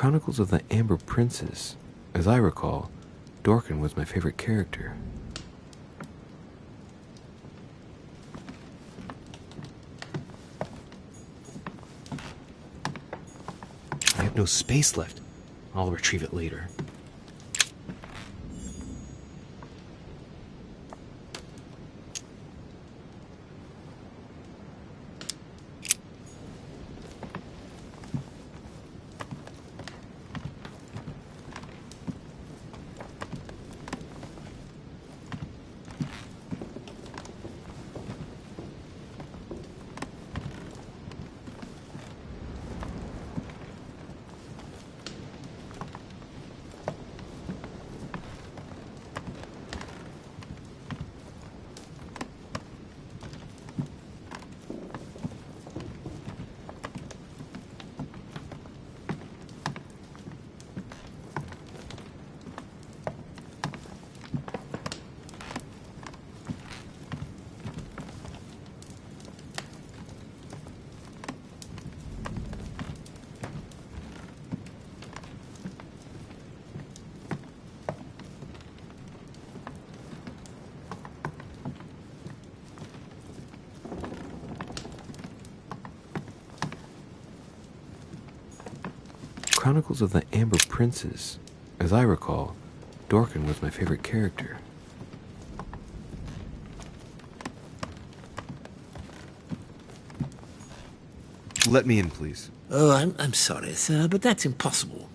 Chronicles of the Amber Princess. As I recall, Dorkin was my favorite character. I have no space left. I'll retrieve it later. Chronicles of the Amber Princess. As I recall, Dorkin was my favorite character. Let me in, please. Oh, I'm sorry, sir, but that's impossible.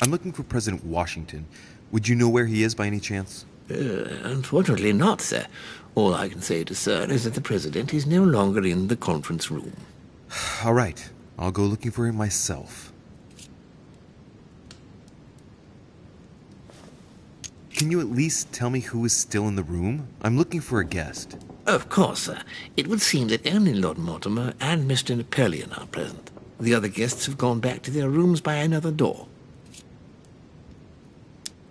I'm looking for President Washington. Would you know where he is by any chance? Unfortunately not, sir. All I can say to sir is that the President is no longer in the conference room. All right. I'll go looking for him myself. Can you at least tell me who is still in the room? I'm looking for a guest. Of course, sir. It would seem that only Lord Mortimer and Mr. Napoleon are present. The other guests have gone back to their rooms by another door.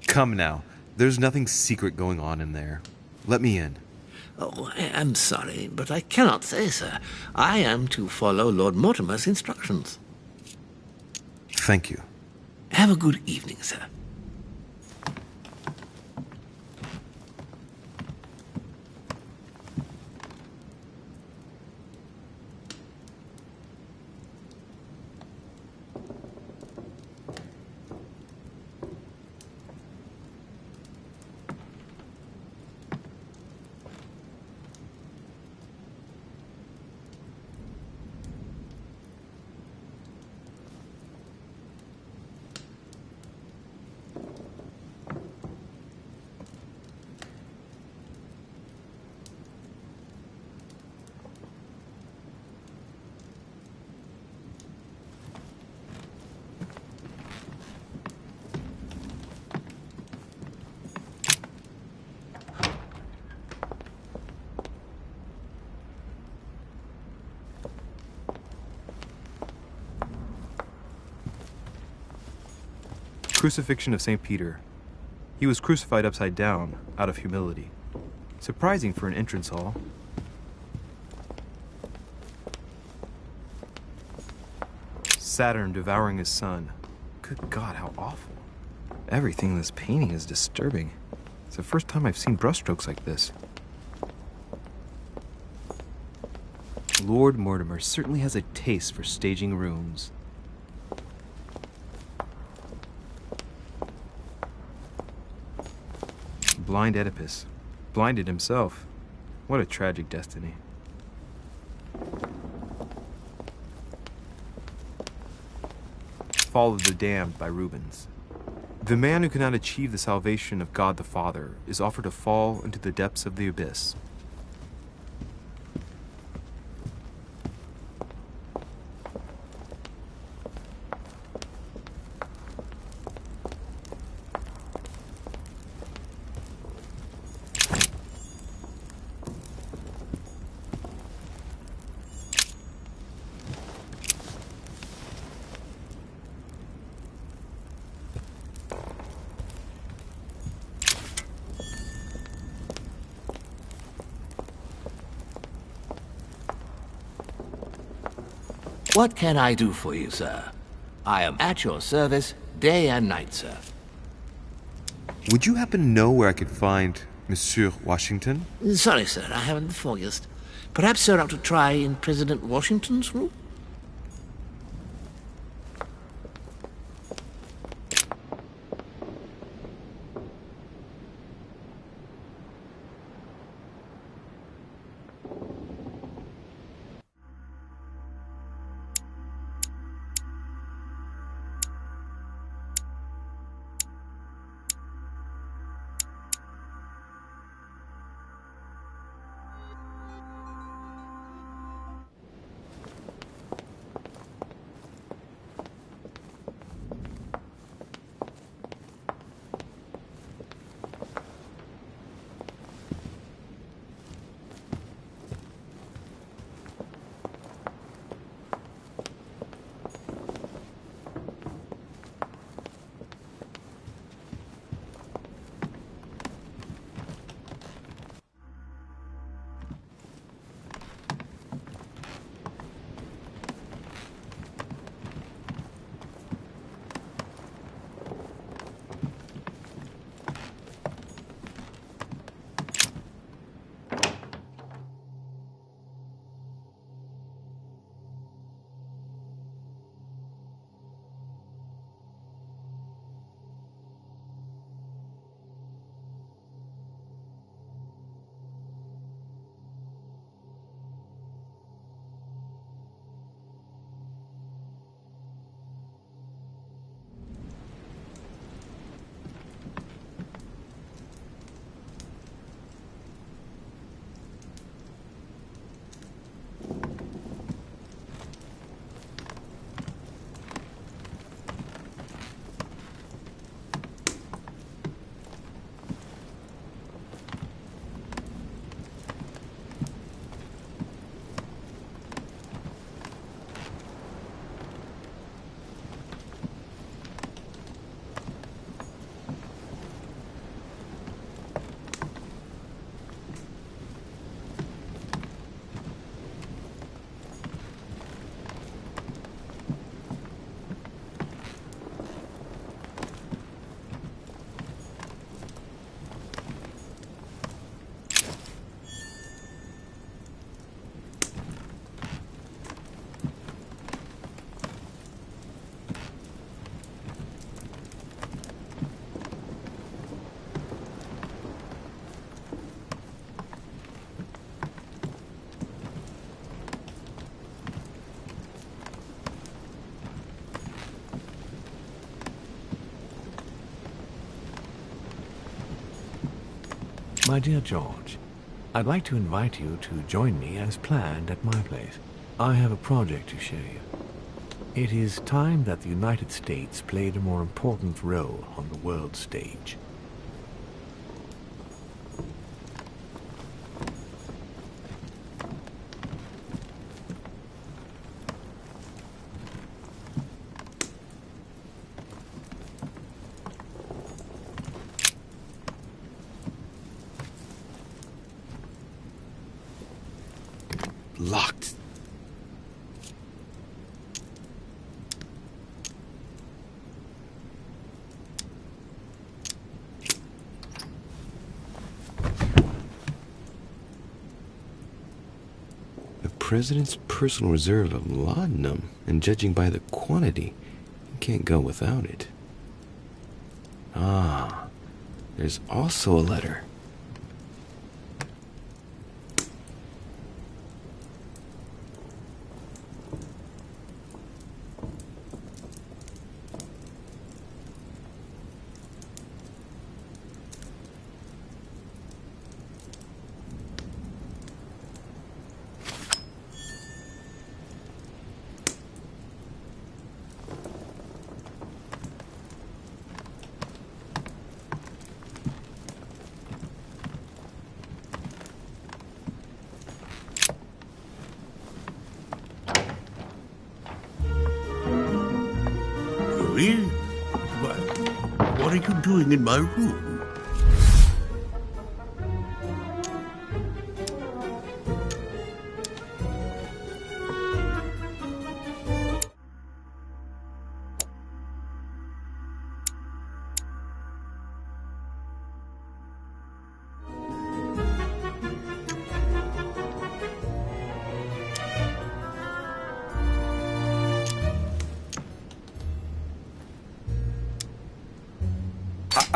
Come now. There's nothing secret going on in there. Let me in. Oh, I'm sorry, but I cannot say, sir. I am to follow Lord Mortimer's instructions. Thank you. Have a good evening, sir. Crucifixion of St. Peter. He was crucified upside down, out of humility. Surprising for an entrance hall. Saturn devouring his son. Good God, how awful. Everything in this painting is disturbing. It's the first time I've seen brushstrokes like this. Lord Mortimer certainly has a taste for staging rooms. Blind Oedipus. Blinded himself. What a tragic destiny. Fall of the Damned by Rubens. The man who cannot achieve the salvation of God the Father is offered to fall into the depths of the abyss. What can I do for you, sir? I am at your service day and night, sir. Would you happen to know where I could find Monsieur Washington? Sorry, sir, I haven't the foggiest. Perhaps, sir, ought to try in President Washington's room? My dear George, I'd like to invite you to join me as planned at my place. I have a project to show you. It is time that the United States played a more important role on the world stage. Locked. The president's personal reserve of laudanum, and judging by the quantity, you can't go without it. Ah, there's also a letter. Really? What are you doing in my room?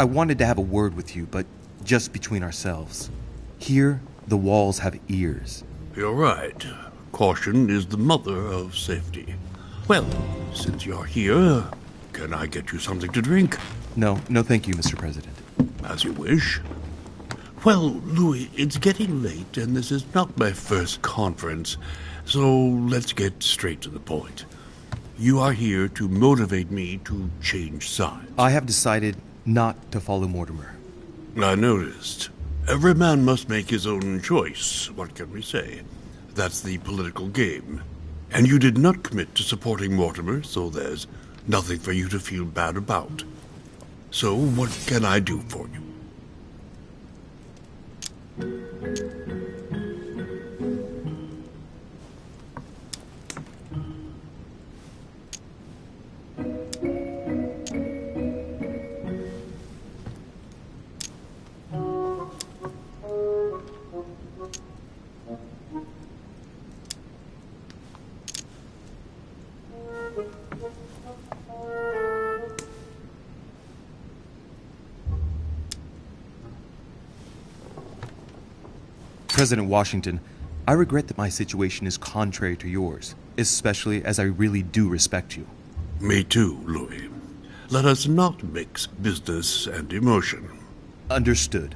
I wanted to have a word with you, but just between ourselves. Here, the walls have ears. You're right. Caution is the mother of safety. Well, since you're here, can I get you something to drink? No, thank you, Mr. President. As you wish. Well, Louis, it's getting late, and this is not my first conference, so let's get straight to the point. You are here to motivate me to change sides. I have decided not to follow Mortimer. I noticed. Every man must make his own choice. What can we say? That's the political game. And you did not commit to supporting Mortimer, so there's nothing for you to feel bad about. So what can I do for you? President Washington, I regret that my situation is contrary to yours, especially as I really do respect you. Me too, Louis. Let us not mix business and emotion. Understood.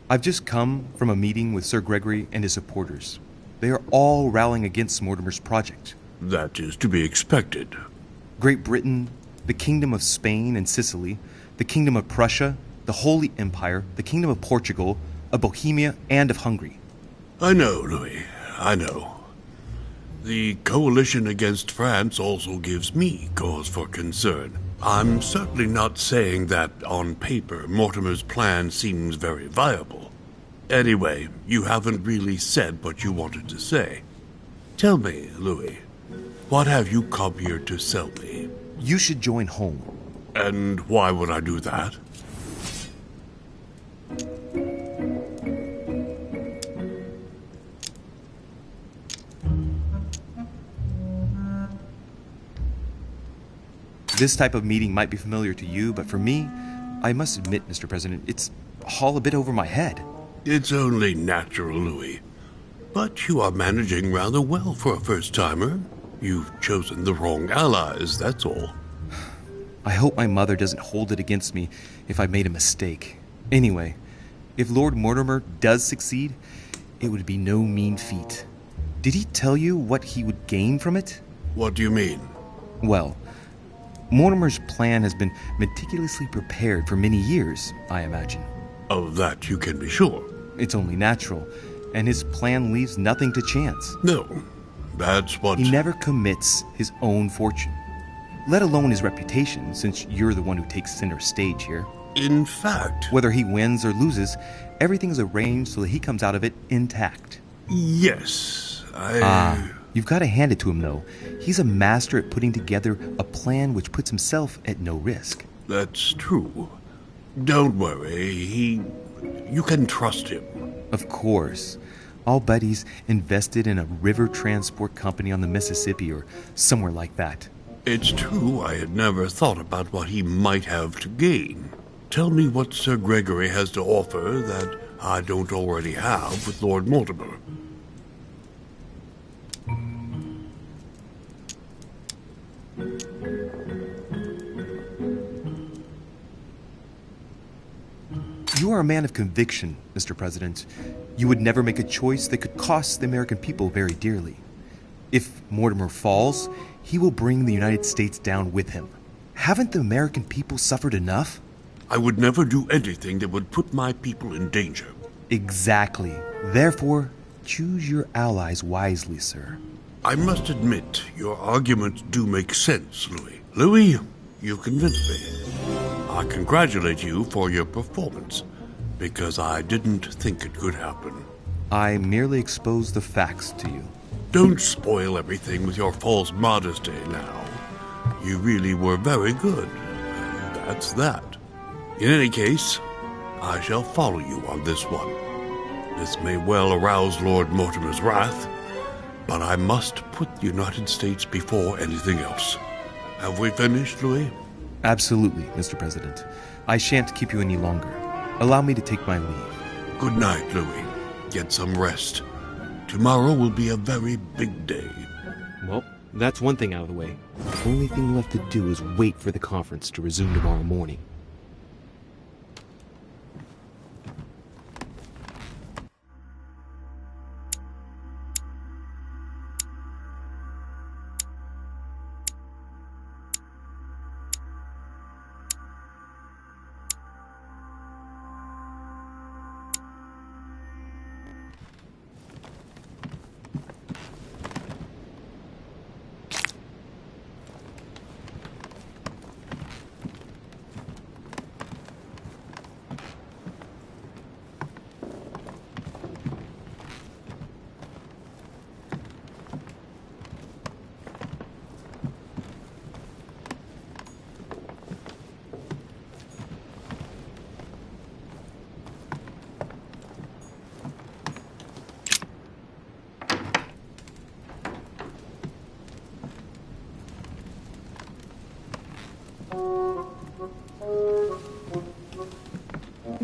I've just come from a meeting with Sir Gregory and his supporters. They are all rallying against Mortimer's project. That is to be expected. Great Britain, the Kingdom of Spain and Sicily, the Kingdom of Prussia, the Holy Empire, the Kingdom of Portugal, of Bohemia, and of Hungary. I know, Louis. I know. The coalition against France also gives me cause for concern. I'm certainly not saying that, on paper, Mortimer's plan seems very viable. Anyway, you haven't really said what you wanted to say. Tell me, Louis, what have you come here to sell me? You should join home. And why would I do that? This type of meeting might be familiar to you, but for me, I must admit, Mr. President, it's all a bit over my head. It's only natural, Louis. But you are managing rather well for a first-timer. You've chosen the wrong allies, that's all. I hope my mother doesn't hold it against me if I made a mistake. Anyway, if Lord Mortimer does succeed, it would be no mean feat. Did he tell you what he would gain from it? What do you mean? Well, Mortimer's plan has been meticulously prepared for many years, I imagine. Of that you can be sure. It's only natural, and his plan leaves nothing to chance. No, that's what... He never commits his own fortune, let alone his reputation, since you're the one who takes center stage here. In fact... Whether he wins or loses, everything is arranged so that he comes out of it intact. Yes, You've got to hand it to him, though. He's a master at putting together a plan which puts himself at no risk. That's true. Don't worry, you can trust him. Of course. I'll bet he's invested in a river transport company on the Mississippi or somewhere like that. It's true I had never thought about what he might have to gain. Tell me what Sir Gregory has to offer that I don't already have with Lord Mortimer. You are a man of conviction, Mr. President. You would never make a choice that could cost the American people very dearly. If Mortimer falls, he will bring the United States down with him. Haven't the American people suffered enough? I would never do anything that would put my people in danger. Exactly. Therefore, choose your allies wisely, sir. I must admit, your arguments do make sense, Louis. Louis, you convinced me. I congratulate you for your performance, because I didn't think it could happen. I merely exposed the facts to you. Don't spoil everything with your false modesty now. You really were very good, and that's that. In any case, I shall follow you on this one. This may well arouse Lord Mortimer's wrath, but I must put the United States before anything else. Have we finished, Louis? Absolutely, Mr. President. I shan't keep you any longer. Allow me to take my leave. Good night, Louis. Get some rest. Tomorrow will be a very big day. Well, that's one thing out of the way. The only thing left to do is wait for the conference to resume tomorrow morning.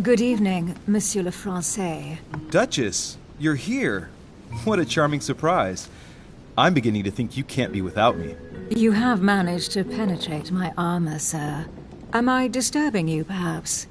Good evening, Monsieur le Français. Duchess, you're here. What a charming surprise. I'm beginning to think you can't be without me. You have managed to penetrate my armor, sir. Am I disturbing you, perhaps?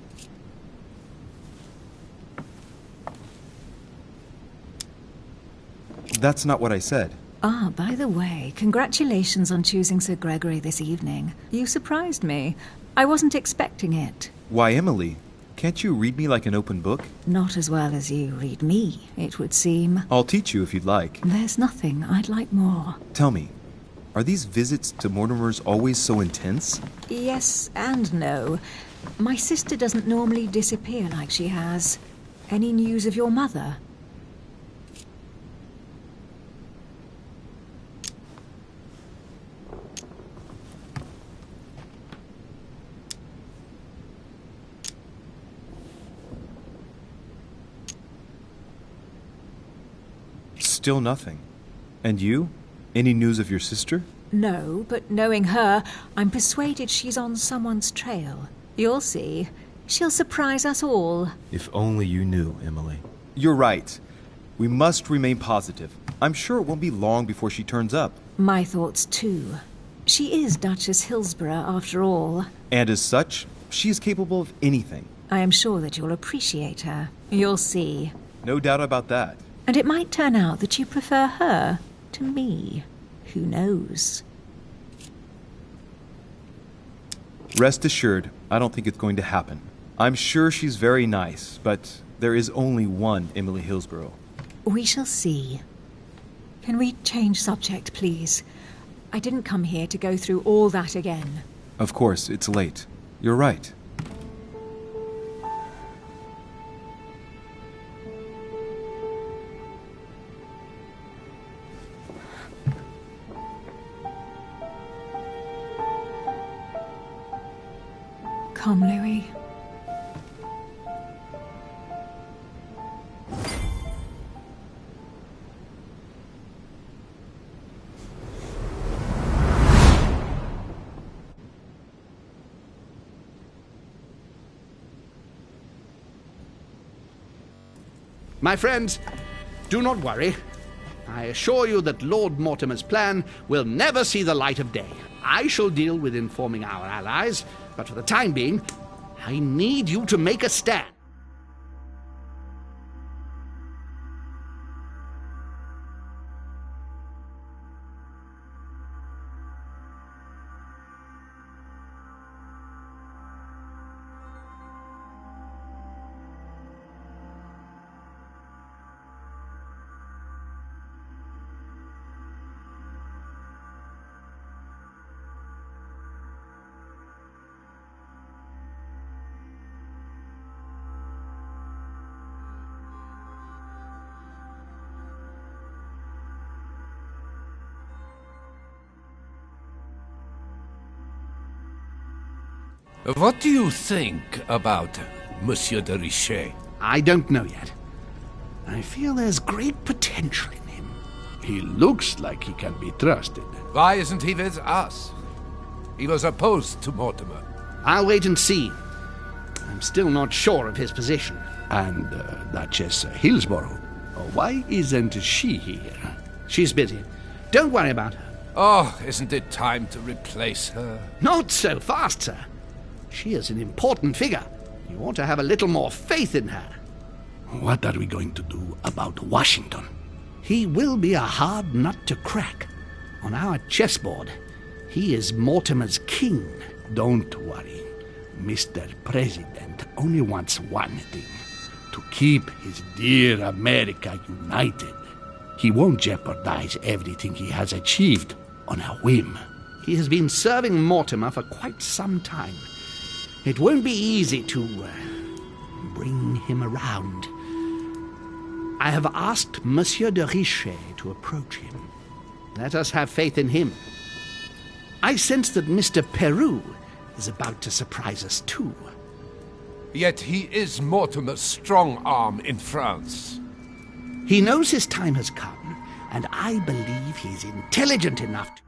That's not what I said. Ah, by the way, congratulations on choosing Sir Gregory this evening. You surprised me. I wasn't expecting it. Why, Emily? Can't you read me like an open book? Not as well as you read me, it would seem. I'll teach you if you'd like. There's nothing I'd like more. Tell me, are these visits to Mortimer's always so intense? Yes and no. My sister doesn't normally disappear like she has. Any news of your mother? Still nothing. And you? Any news of your sister? No, but knowing her, I'm persuaded she's on someone's trail. You'll see. She'll surprise us all. If only you knew, Emily. You're right. We must remain positive. I'm sure it won't be long before she turns up. My thoughts, too. She is Duchess Hillsborough, after all. And as such, she is capable of anything. I am sure that you'll appreciate her. You'll see. No doubt about that. And it might turn out that you prefer her to me. Who knows? Rest assured, I don't think it's going to happen. I'm sure she's very nice, but there is only one Emily Hillsborough. We shall see. Can we change subject, please? I didn't come here to go through all that again. Of course, it's late. You're right. Come, Louis. My friends, do not worry. I assure you that Lord Mortimer's plan will never see the light of day. I shall deal with informing our allies, but for the time being, I need you to make a stand. What do you think about Monsieur de Richet? I don't know yet. I feel there's great potential in him. He looks like he can be trusted. Why isn't he with us? He was opposed to Mortimer. I'll wait and see. I'm still not sure of his position. And Duchess Hillsborough, why isn't she here? She's busy. Don't worry about her. Oh, isn't it time to replace her? Not so fast, sir. She is an important figure. You ought to have a little more faith in her. What are we going to do about Washington? He will be a hard nut to crack. On our chessboard, he is Mortimer's king. Don't worry. Mr. President only wants one thing: to keep his dear America united. He won't jeopardize everything he has achieved on a whim. He has been serving Mortimer for quite some time. It won't be easy to bring him around. I have asked Monsieur de Richet to approach him. Let us have faith in him. I sense that Mr. Peru is about to surprise us too. Yet he is Mortimer's strong arm in France. He knows his time has come, and I believe he's intelligent enough to...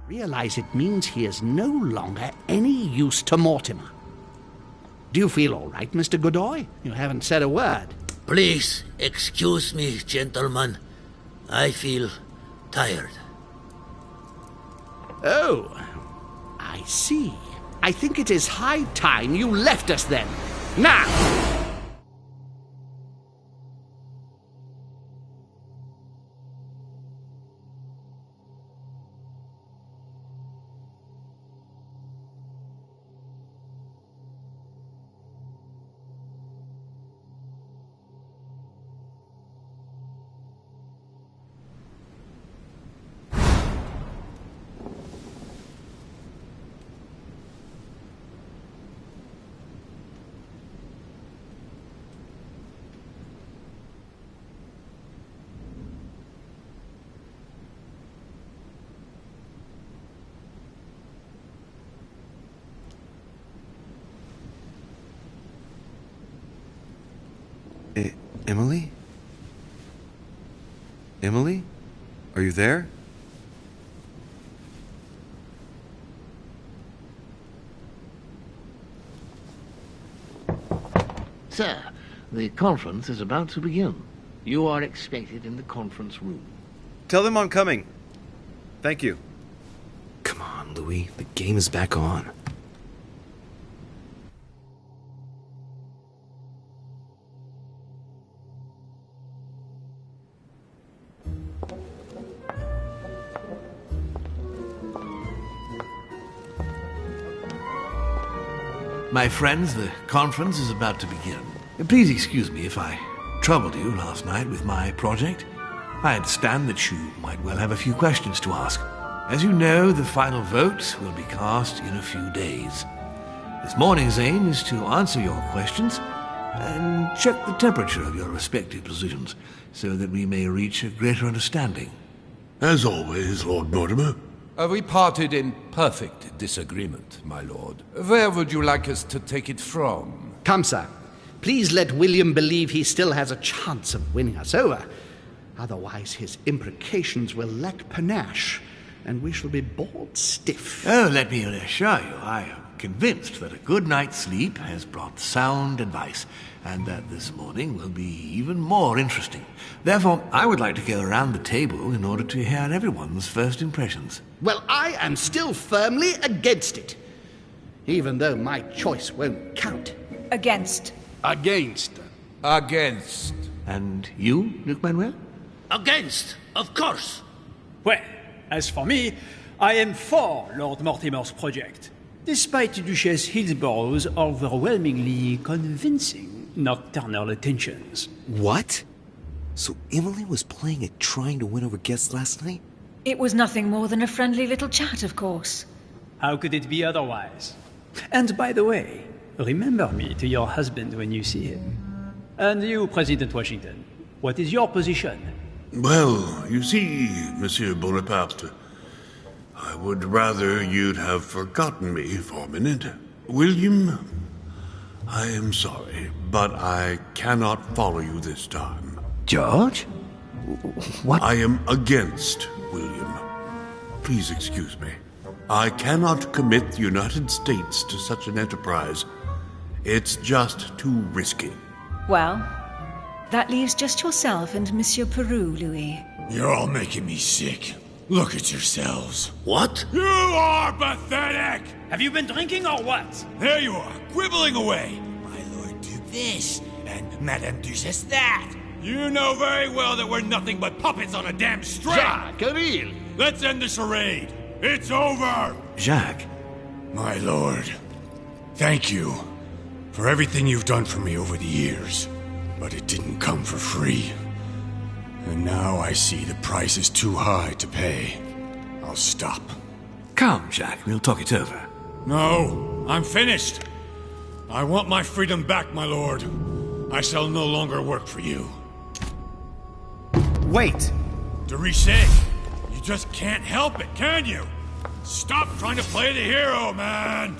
realize it means he is no longer any use to Mortimer. Do you feel all right, Mr. Godoy? You haven't said a word. Please, excuse me, gentlemen. I feel tired. Oh, I see. I think it is high time you left us then. Now! Emily? Emily? Are you there? Sir, the conference is about to begin. You are expected in the conference room. Tell them I'm coming. Thank you. Come on, Louis. The game is back on. My friends, the conference is about to begin. Please excuse me if I troubled you last night with my project. I understand that you might well have a few questions to ask. As you know, the final vote will be cast in a few days. This morning's aim is to answer your questions and check the temperature of your respective positions so that we may reach a greater understanding. As always, Lord Mortimer. We parted in perfect disagreement, my lord. Where would you like us to take it from? Come, sir. Please let William believe he still has a chance of winning us over. Otherwise, his imprecations will lack panache, and we shall be bored stiff. Oh, let me assure you, I am convinced that a good night's sleep has brought sound advice, and that this morning will be even more interesting. Therefore, I would like to go around the table in order to hear everyone's first impressions. Well, I am still firmly against it, even though my choice won't count. Against. Against. Against. And you, Luc Manuel? Against, of course. Well, as for me, I am for Lord Mortimer's project, despite Duchess Hillsborough's overwhelmingly convincing nocturnal attentions. What? So Emily was playing at trying to win over guests last night? It was nothing more than a friendly little chat, of course. How could it be otherwise? And by the way, remember me to your husband when you see him. And you, President Washington, what is your position? Well, you see, Monsieur Bonaparte, I would rather you'd have forgotten me for a minute. William, I am sorry, but I cannot follow you this time. George? What? I am against William. Please excuse me. I cannot commit the United States to such an enterprise. It's just too risky. Well, that leaves just yourself and Monsieur Peru, Louis. You're all making me sick. Look at yourselves. What? You are pathetic! Have you been drinking or what? There you are, quibbling away. My Lord Duke this, and Madame Duchess that. You know very well that we're nothing but puppets on a damn string. Jacques, Canle. Let's end the charade. It's over! Jacques. My lord, thank you for everything you've done for me over the years. But it didn't come for free. And now I see the price is too high to pay. I'll stop. Come, Jacques, we'll talk it over. No, I'm finished. I want my freedom back, my lord. I shall no longer work for you. Wait! De Richet, you just can't help it, can you? Stop trying to play the hero, man!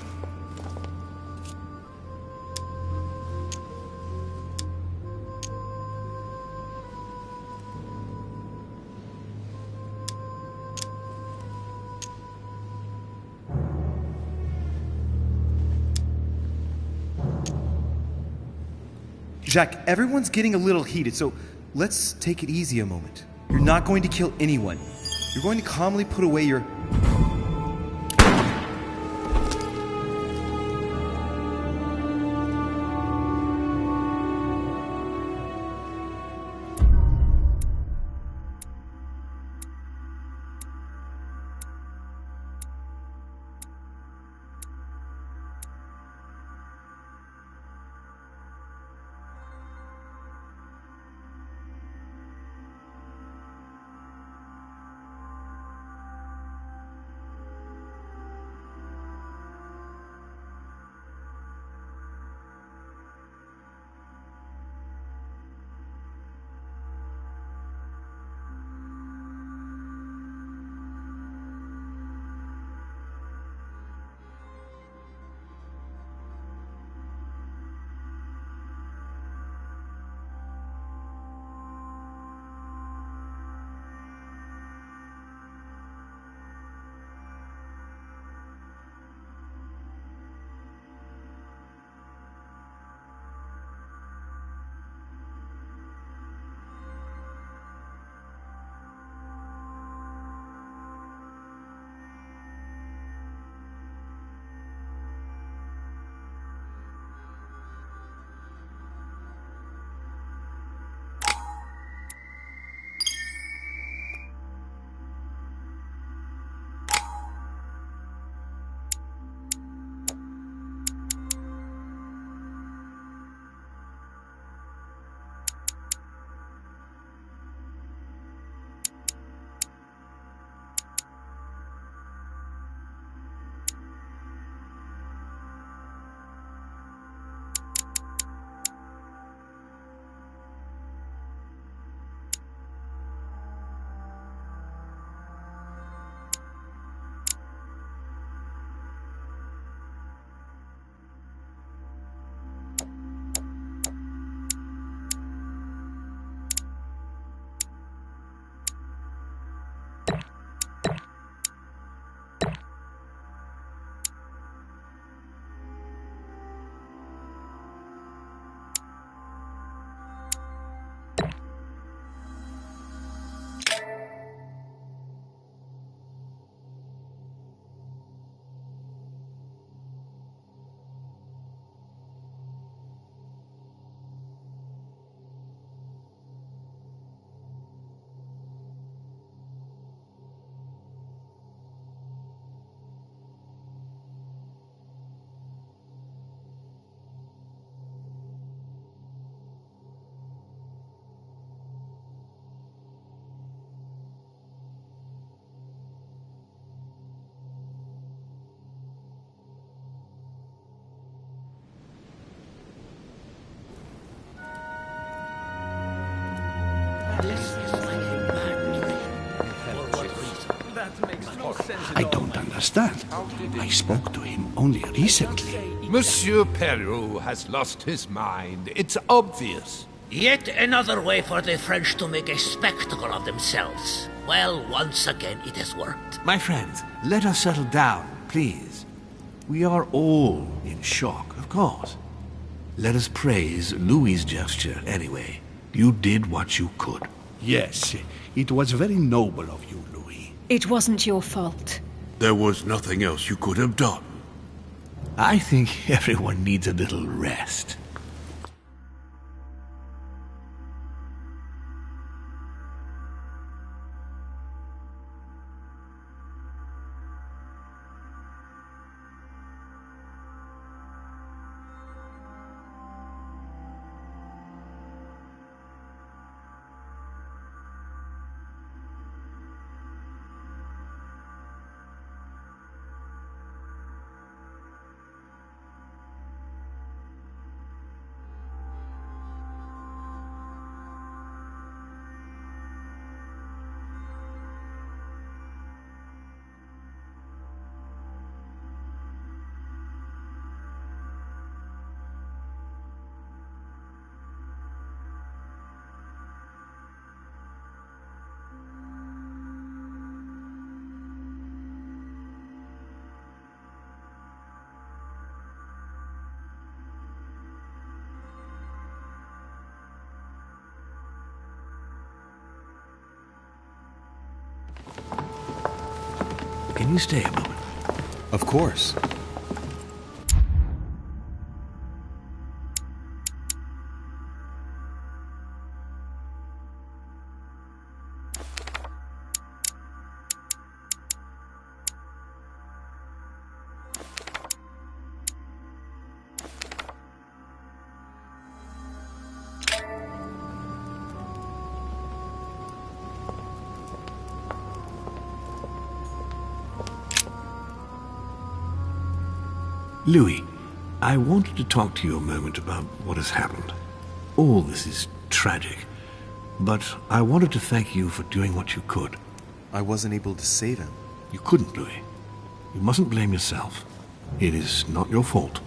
Jacques, everyone's getting a little heated, so let's take it easy a moment. You're not going to kill anyone. You're going to calmly put away your... I don't understand. I spoke to him only recently. Monsieur Peru has lost his mind. It's obvious. Yet another way for the French to make a spectacle of themselves. Well, once again, it has worked. My friends, let us settle down, please. We are all in shock, of course. Let us praise Louis's gesture anyway. You did what you could. Yes, it was very noble of you, Louis. It wasn't your fault. There was nothing else you could have done. I think everyone needs a little rest. Can you stay a moment? Of course. Louis, I wanted to talk to you a moment about what has happened. All this is tragic, but I wanted to thank you for doing what you could. I wasn't able to save him. You couldn't, Louis. You mustn't blame yourself. It is not your fault.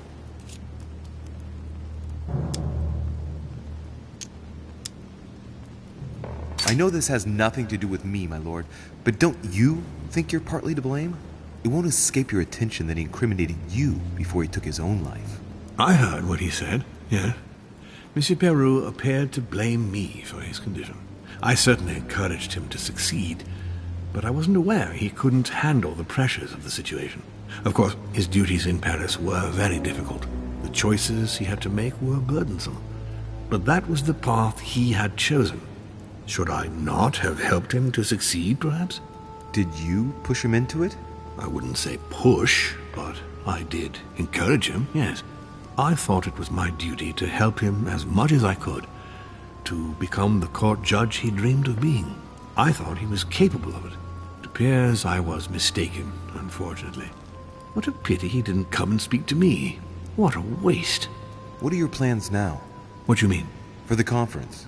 I know this has nothing to do with me, my lord, but don't you think you're partly to blame? It won't escape your attention that he incriminated you before he took his own life. I heard what he said, yes. Monsieur Peru appeared to blame me for his condition. I certainly encouraged him to succeed, but I wasn't aware he couldn't handle the pressures of the situation. Of course, his duties in Paris were very difficult. The choices he had to make were burdensome. But that was the path he had chosen. Should I not have helped him to succeed, perhaps? Did you push him into it? I wouldn't say push, but I did encourage him, yes. I thought it was my duty to help him as much as I could to become the court judge he dreamed of being. I thought he was capable of it. It appears I was mistaken, unfortunately. What a pity he didn't come and speak to me. What a waste. What are your plans now? What do you mean? For the conference.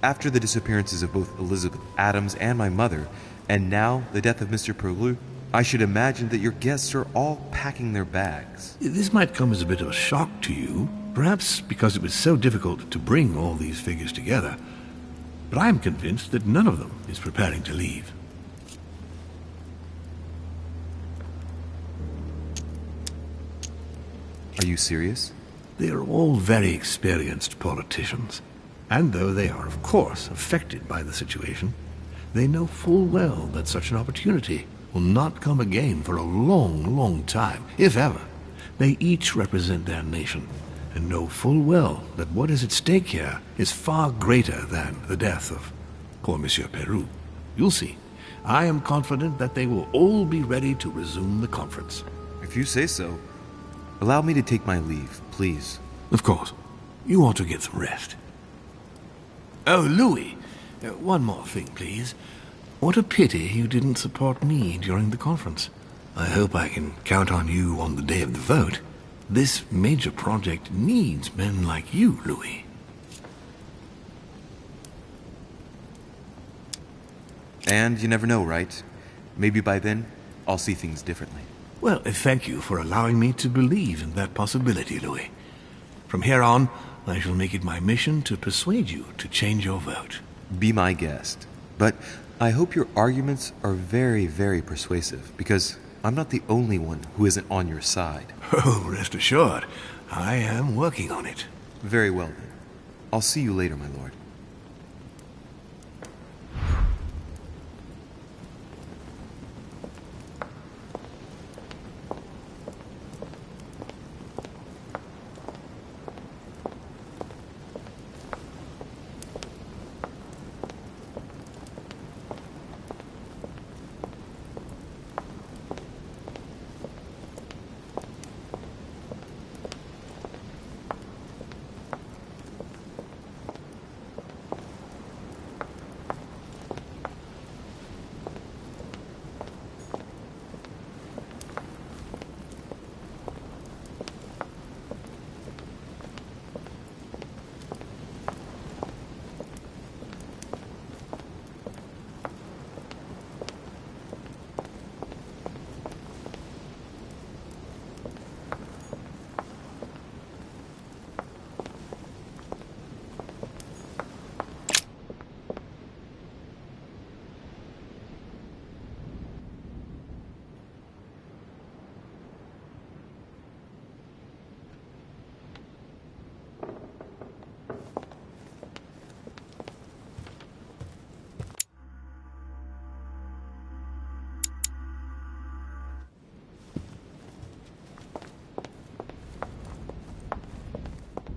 After the disappearances of both Elizabeth Adams and my mother, and now the death of Mr. Peru, I should imagine that your guests are all packing their bags. This might come as a bit of a shock to you, perhaps because it was so difficult to bring all these figures together. But I am convinced that none of them is preparing to leave. Are you serious? They are all very experienced politicians, and though they are, of course, affected by the situation, they know full well that such an opportunity will not come again for a long, long time, if ever. They each represent their nation, and know full well that what is at stake here is far greater than the death of poor Monsieur Peru. You'll see. I am confident that they will all be ready to resume the conference. If you say so. Allow me to take my leave, please. Of course. You ought to get some rest. Oh, Louis, one more thing, please. What a pity you didn't support me during the conference. I hope I can count on you on the day of the vote. This major project needs men like you, Louis. And you never know, right? Maybe by then, I'll see things differently. Well, thank you for allowing me to believe in that possibility, Louis. From here on, I shall make it my mission to persuade you to change your vote. Be my guest. But I hope your arguments are very, very persuasive, because I'm not the only one who isn't on your side. Oh, rest assured, I am working on it. Very well, then. I'll see you later, my lord.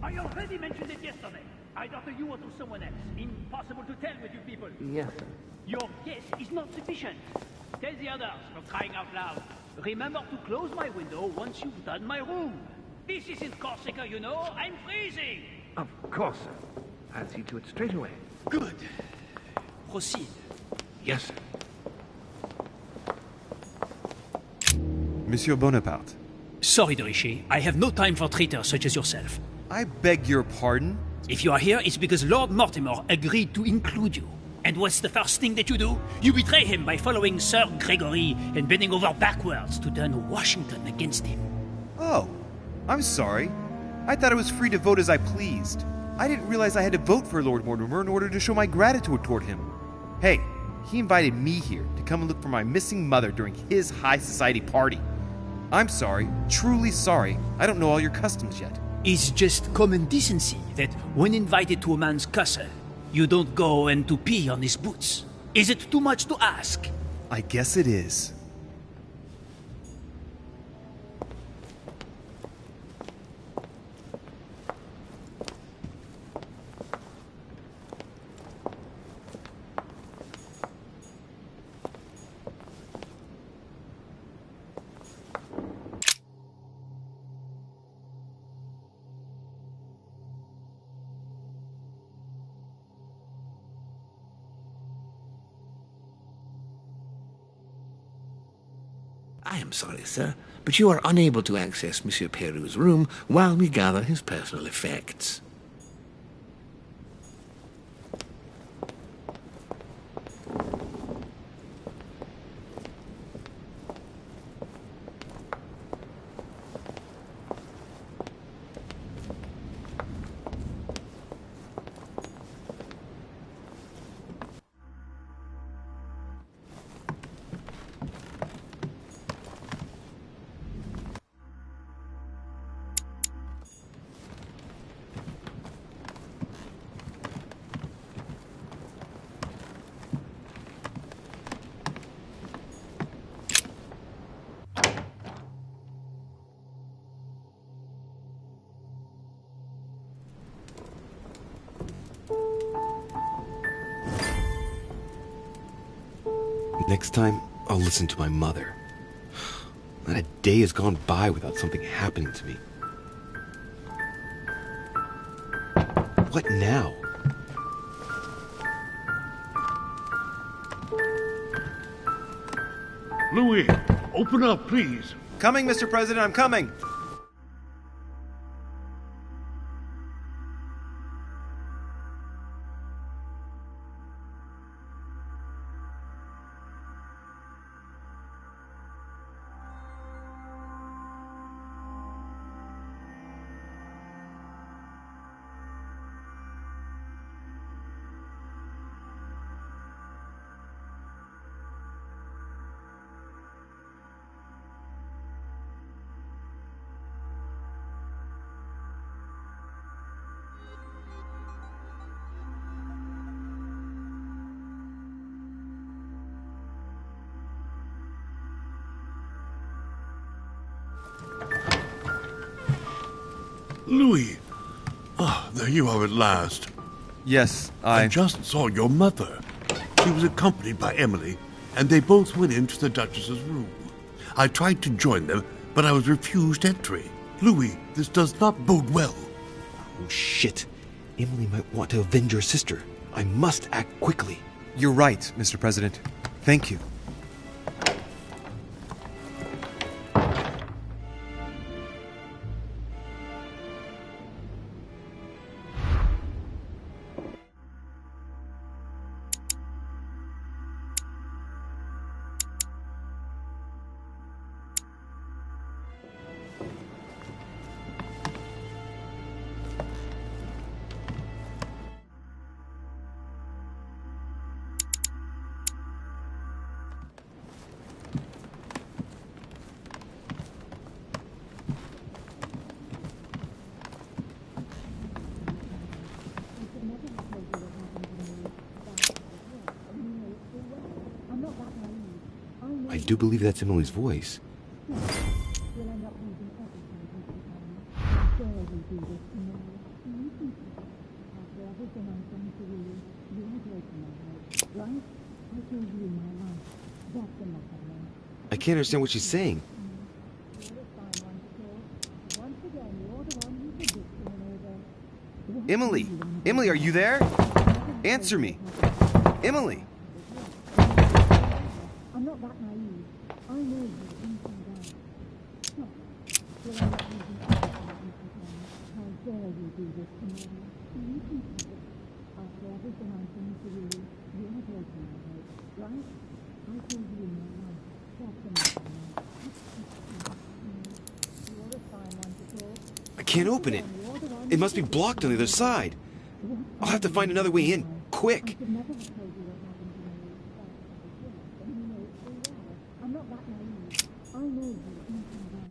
I already mentioned it yesterday. Either to you or to someone else. Impossible to tell with you people. Yes, sir. Your guess is not sufficient. Tell the others, for crying out loud. Remember to close my window once you've done my room. This isn't Corsica, you know. I'm freezing. Of course, sir. I'll see to it straight away. Good. Proceed. Yes, sir. Monsieur Bonaparte. Sorry, Dorishi. I have no time for traitors such as yourself. I beg your pardon? If you are here, it's because Lord Mortimer agreed to include you. And what's the first thing that you do? You betray him by following Sir Gregory and bending over backwards to turn Washington against him. Oh, I'm sorry. I thought I was free to vote as I pleased. I didn't realize I had to vote for Lord Mortimer in order to show my gratitude toward him. Hey, he invited me here to come and look for my missing mother during his high society party. I'm sorry, truly sorry. I don't know all your customs yet. It's just common decency that when invited to a man's castle, you don't go and to pee on his boots. Is it too much to ask? I guess it is. I am sorry, sir, but you are unable to access Monsieur Peru's room while we gather his personal effects. Next time, I'll listen to my mother. Not a day has gone by without something happening to me. What now? Louis, open up, please. Coming, Mr. President, I'm coming! Louis! Ah, there you are at last. Yes, I just saw your mother. She was accompanied by Emily, and they both went into the Duchess's room. I tried to join them, but I was refused entry. Louis, this does not bode well. Oh, shit. Emily might want to avenge her sister. I must act quickly. You're right, Mr. President. Thank you. I do believe that's Emily's voice. I can't understand what she's saying. Emily! Emily, are you there? Answer me! Emily! I'm not that naive. I know you inside out. Stop. Will I not use an How dare you do this to me? You can have it. After everything I've done for you, you have broken my hope, right? I told you in my life. That's enough. You're a fine one to talk. I can't open it. It must be blocked on the other side. I'll have to find another way in, quick. I'm not that naive. I know you inside out.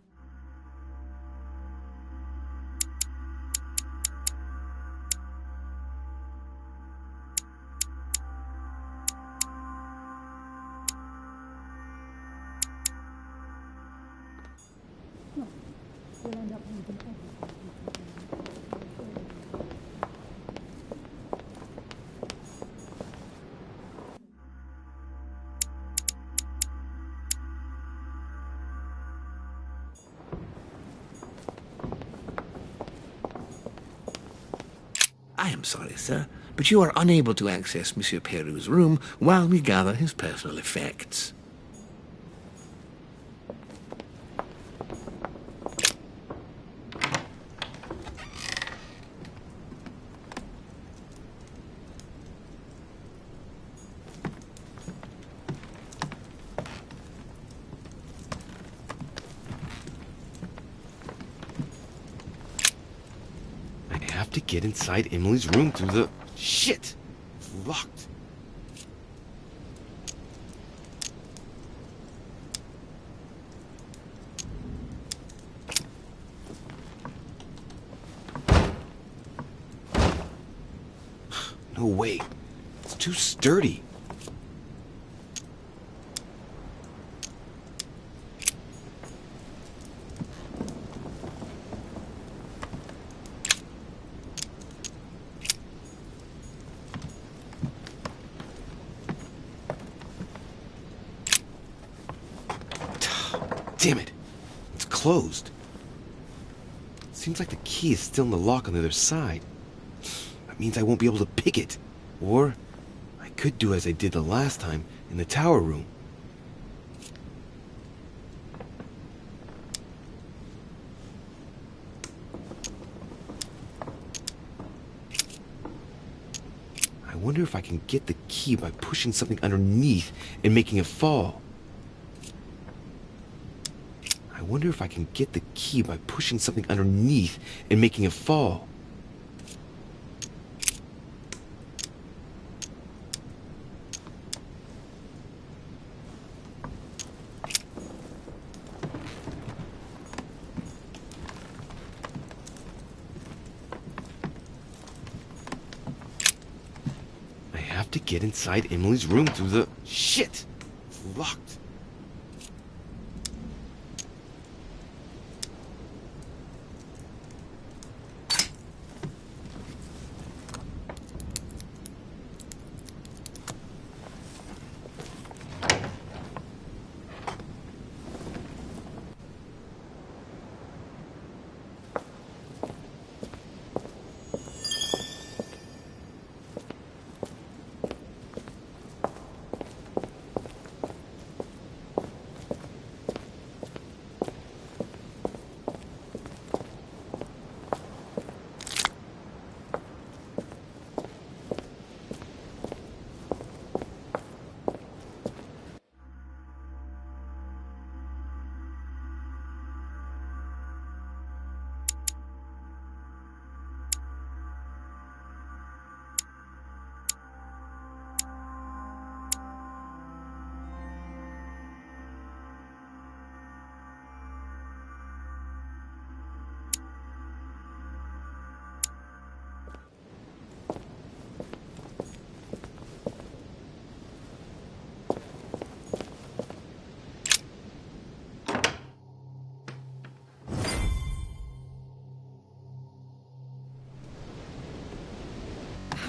No, you'll end up losing everything. I am sorry, sir, but you are unable to access Monsieur Peru's room while we gather his personal effects. I have to get inside Emily's room through the... Shit! It's locked. No way. It's too sturdy. Damn it. It's closed. Seems like the key is still in the lock on the other side. That means I won't be able to pick it. Or I could do as I did the last time in the tower room. I wonder if I can get the key by pushing something underneath and making it fall. I wonder if I can get the key by pushing something underneath and making it fall. I have to get inside Emily's room through the... Shit! It's locked.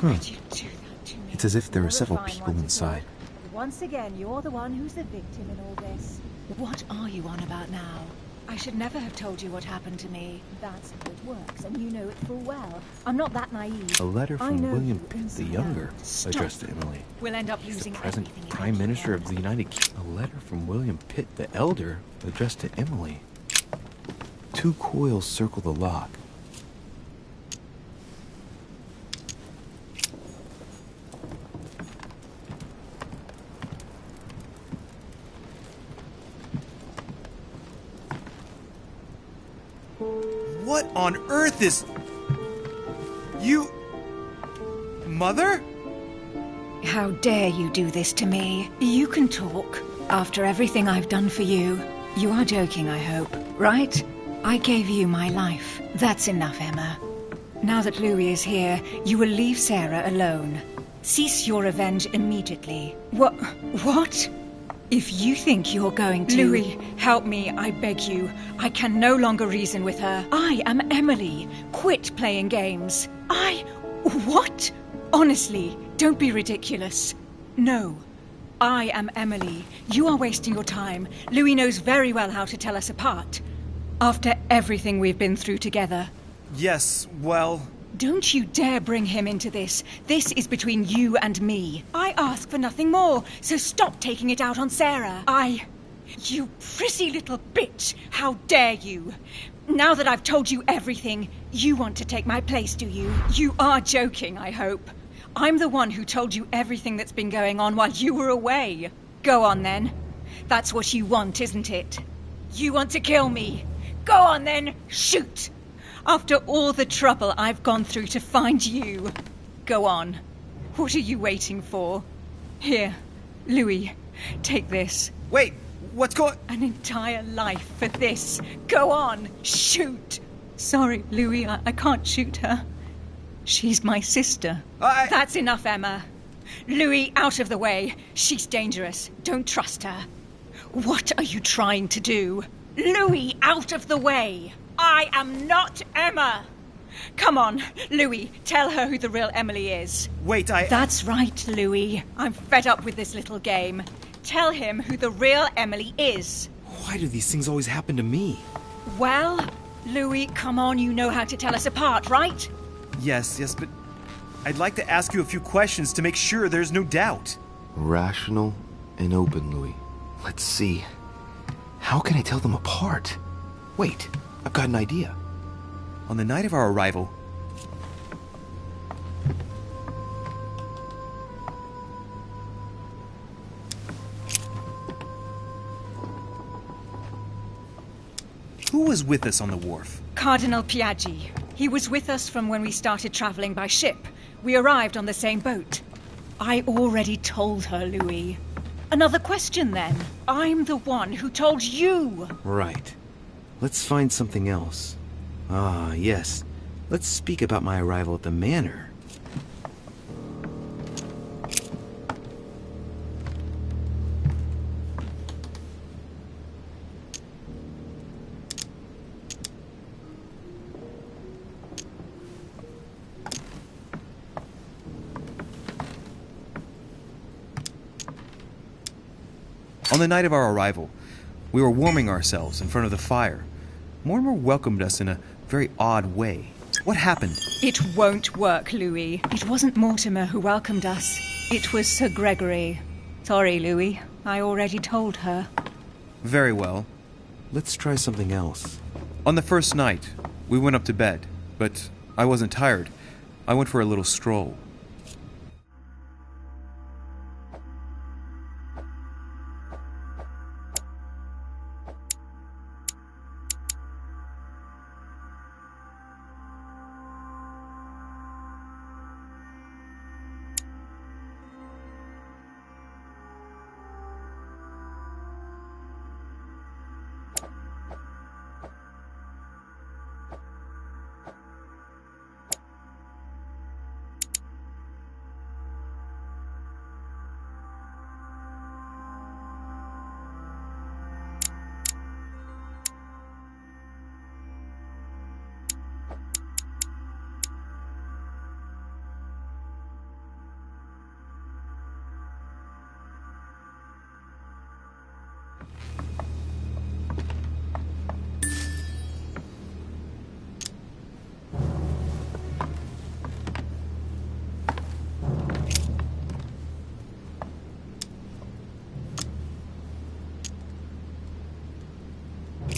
could you do that to me? It's as if there are You're a several fine people one to inside. talk. Once again, you're the one who's the victim in all this. What are you on about now? I should never have told you what happened to me. That's how it works, and you know it full well. I'm not that naive. A letter I from know William you Pitt the inside Younger, out. Stop. addressed to Emily. We'll end up He's losing the present everything Prime Minister of the United Kingdom. A letter from William Pitt the Elder, addressed to Emily. 2 coils circle the lock. What on earth is... You... Mother? How dare you do this to me? You can talk. After everything I've done for you. You are joking, I hope, right? I gave you my life. That's enough, Emma. Now that Louis is here, you will leave Sarah alone. Cease your revenge immediately. What? If you think you're going to... Louis, help me, I beg you. I can no longer reason with her. I am Emily. Quit playing games. What? Honestly, don't be ridiculous. No. I am Emily. You are wasting your time. Louis knows very well how to tell us apart. After everything we've been through together. Yes, well... Don't you dare bring him into this. This is between you and me. I ask for nothing more, so stop taking it out on Sarah. You prissy little bitch! How dare you! Now that I've told you everything, you want to take my place, do you? You are joking, I hope. I'm the one who told you everything that's been going on while you were away. Go on, then. That's what you want, isn't it? You want to kill me. Go on, then. Shoot! After all the trouble I've gone through to find you. Go on. What are you waiting for? Here, Louis, take this. Wait, what's going... An entire life for this. Go on, shoot. Sorry, Louis, I can't shoot her. She's my sister. That's enough, Emma. Louis, out of the way. She's dangerous. Don't trust her. What are you trying to do? Louis, out of the way. I am not Emma. Come on, Louis, tell her who the real Emily is. Wait, That's right, Louis. I'm fed up with this little game. Tell him who the real Emily is. Why do these things always happen to me? Well, Louis, come on, you know how to tell us apart, right? Yes, but I'd like to ask you a few questions to make sure there's no doubt. Rational and open, Louis. Let's see. How can I tell them apart? Wait, I've got an idea. On the night of our arrival... Who was with us on the wharf? Cardinal Piaggi. He was with us from when we started traveling by ship. We arrived on the same boat. I already told her, Louis. Another question, then. I'm the one who told you. Right. Let's find something else. Ah, yes. Let's speak about my arrival at the manor. On the night of our arrival, we were warming ourselves in front of the fire. Mortimer welcomed us in a very odd way. What happened? It won't work, Louis. It wasn't Mortimer who welcomed us. It was Sir Gregory. Sorry, Louis. I already told her. Very well. Let's try something else. On the first night, we went up to bed, but I wasn't tired. I went for a little stroll.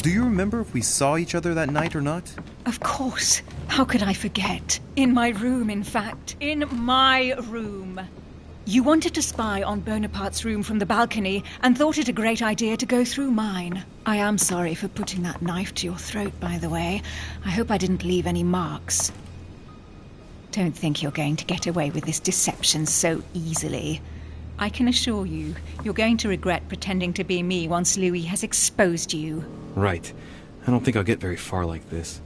Do you remember if we saw each other that night or not? Of course. How could I forget? In my room, in fact. In my room. You wanted to spy on Bonaparte's room from the balcony and thought it a great idea to go through mine. I am sorry for putting that knife to your throat, by the way. I hope I didn't leave any marks. Don't think you're going to get away with this deception so easily. I can assure you, you're going to regret pretending to be me once Louis has exposed you. Right. I don't think I'll get very far like this.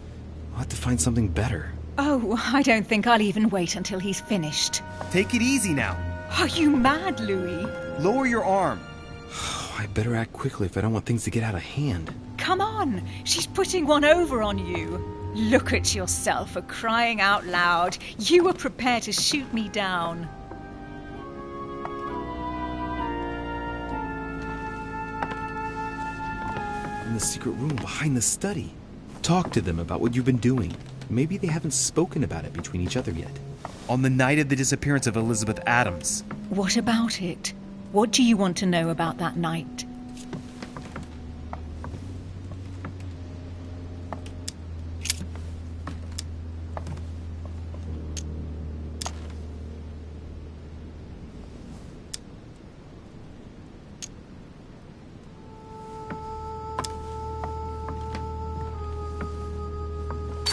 I'll have to find something better. Oh, I don't think I'll even wait until he's finished. Take it easy now. Are you mad, Louis? Lower your arm. I better act quickly if I don't want things to get out of hand. Come on, she's putting one over on you. Look at yourself for crying out loud. You were prepared to shoot me down. In the secret room behind the study. Talk to them about what you've been doing. Maybe they haven't spoken about it between each other yet. On the night of the disappearance of Elizabeth Adams. What about it? What do you want to know about that night?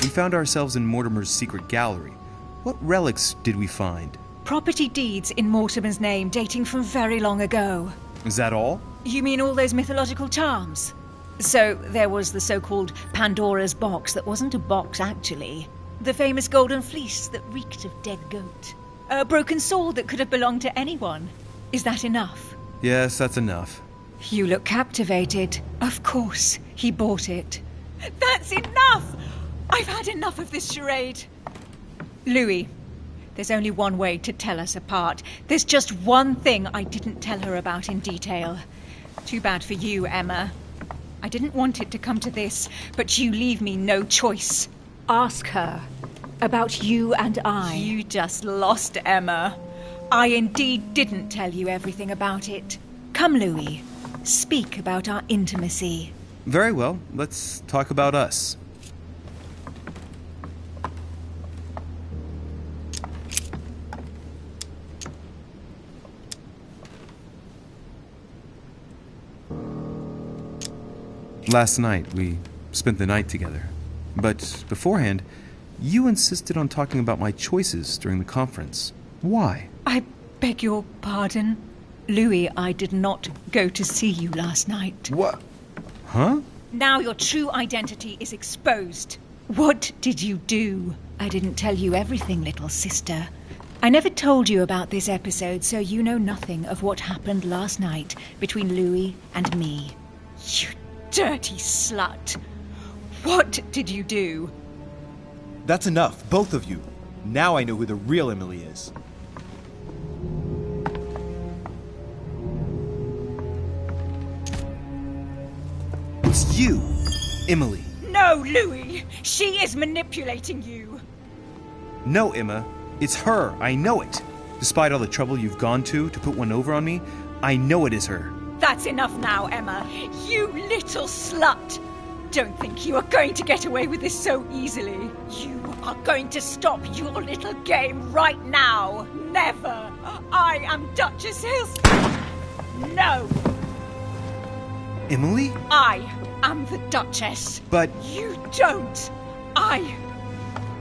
We found ourselves in Mortimer's secret gallery. What relics did we find? Property deeds in Mortimer's name dating from very long ago. Is that all? You mean all those mythological charms? So there was the so-called Pandora's box that wasn't a box actually. The famous golden fleece that reeked of dead goat. A broken sword that could have belonged to anyone. Is that enough? Yes, that's enough. You look captivated. Of course, he bought it. That's enough! I've had enough of this charade. Louis, there's only one way to tell us apart. There's just one thing I didn't tell her about in detail. Too bad for you, Emma. I didn't want it to come to this, but you leave me no choice. Ask her about you and I. You just lost, Emma. I indeed didn't tell you everything about it. Come, Louis. Speak about our intimacy. Very well. Let's talk about us. Last night, we spent the night together. But beforehand, you insisted on talking about my choices during the conference. Why? I beg your pardon? Louis, I did not go to see you last night. What? Huh? Now your true identity is exposed. What did you do? I didn't tell you everything, little sister. I never told you about this episode, so you know nothing of what happened last night between Louis and me. You dirty slut. What did you do? That's enough, both of you. Now I know who the real Emily is. It's you, Emily. No, Louis. She is manipulating you. No, Emma. It's her. I know it. Despite all the trouble you've gone to put one over on me, I know it is her. That's enough now, Emma. You little slut. Don't think you are going to get away with this so easily. You are going to stop your little game right now. Never. I am Duchess Hills. No. Emily? I am the Duchess. But... You don't.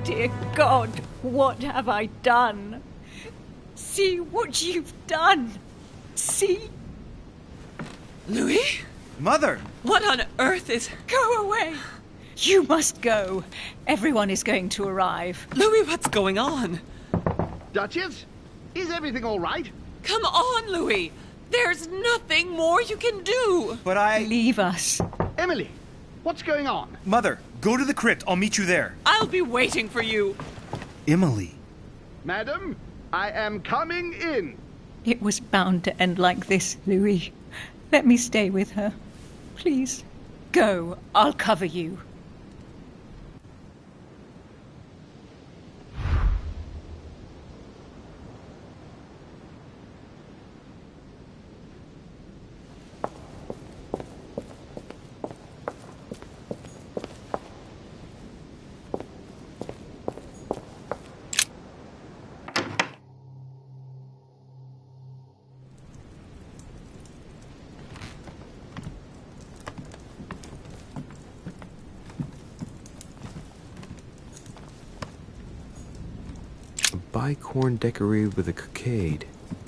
Dear God, what have I done? See what you've done. See? Louis? Mother! What on earth is... Go away! You must go. Everyone is going to arrive. Louis, what's going on? Duchess? Is everything all right? Come on, Louis. There's nothing more you can do. But I... Leave us. Emily, what's going on? Mother, go to the crypt. I'll meet you there. I'll be waiting for you. Emily. Madam, I am coming in. It was bound to end like this, Louis. Let me stay with her. Please. Go. I'll cover you. bicorn decorated with a cockade.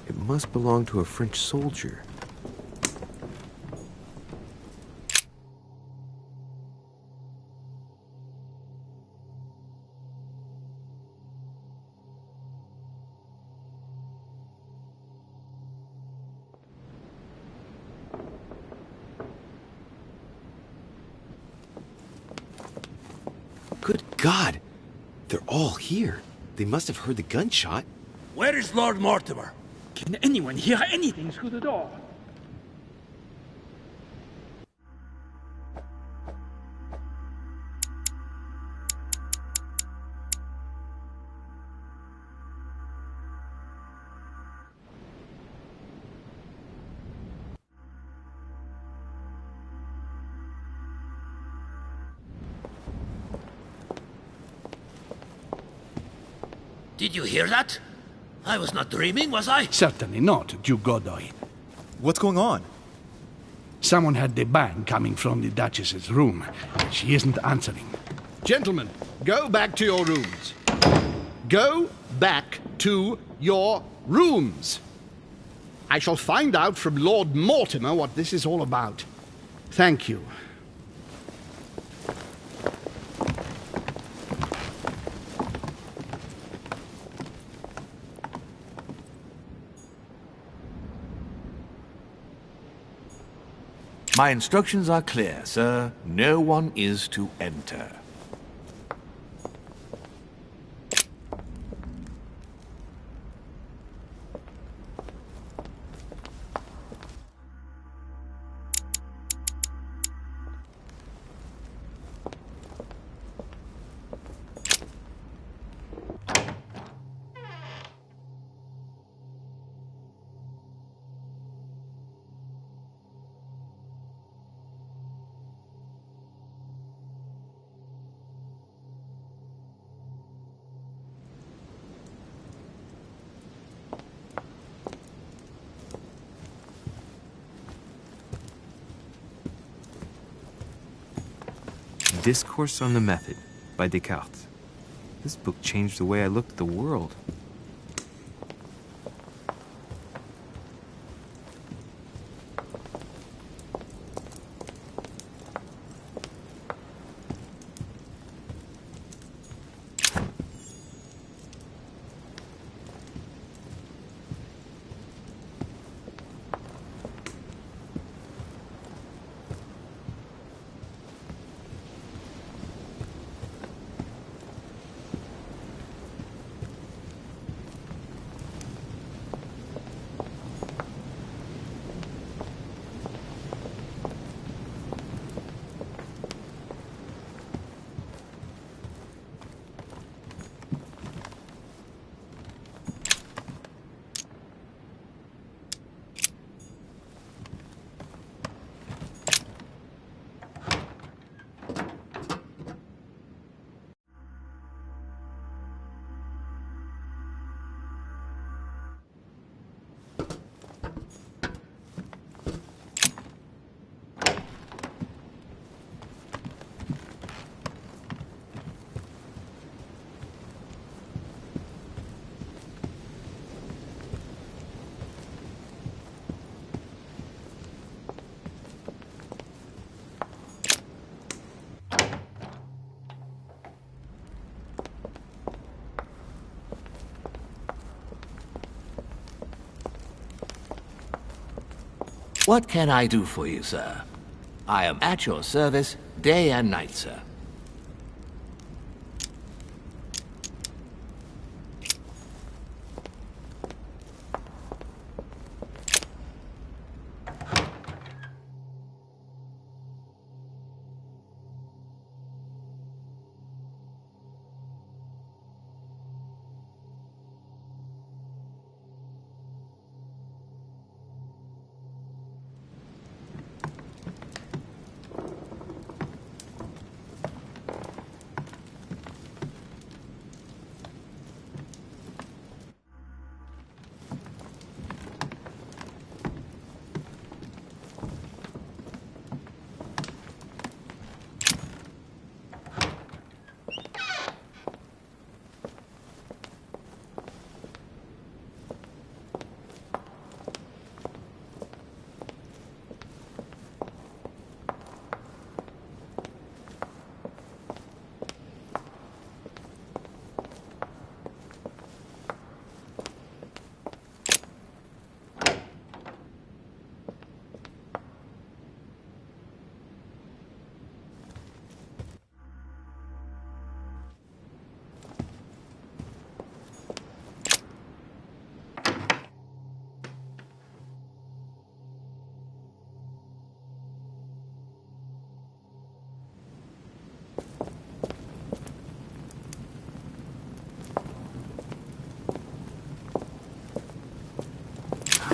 It must belong to a French soldier. Good God! They're all here. They must have heard the gunshot. Where is Lord Mortimer? Can anyone hear anything through the door? Did you hear that? I was not dreaming, was I? Certainly not, Duke Godoy. What's going on? Someone had the bang coming from the Duchess's room. She isn't answering. Gentlemen, go back to your rooms. Go back to your rooms. I shall find out from Lord Mortimer what this is all about. Thank you. My instructions are clear, sir. No one is to enter. Discourse on the Method by Descartes. This book changed the way I looked at the world. What can I do for you, sir? I am at your service day and night, sir.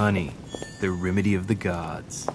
Honey, the remedy of the gods.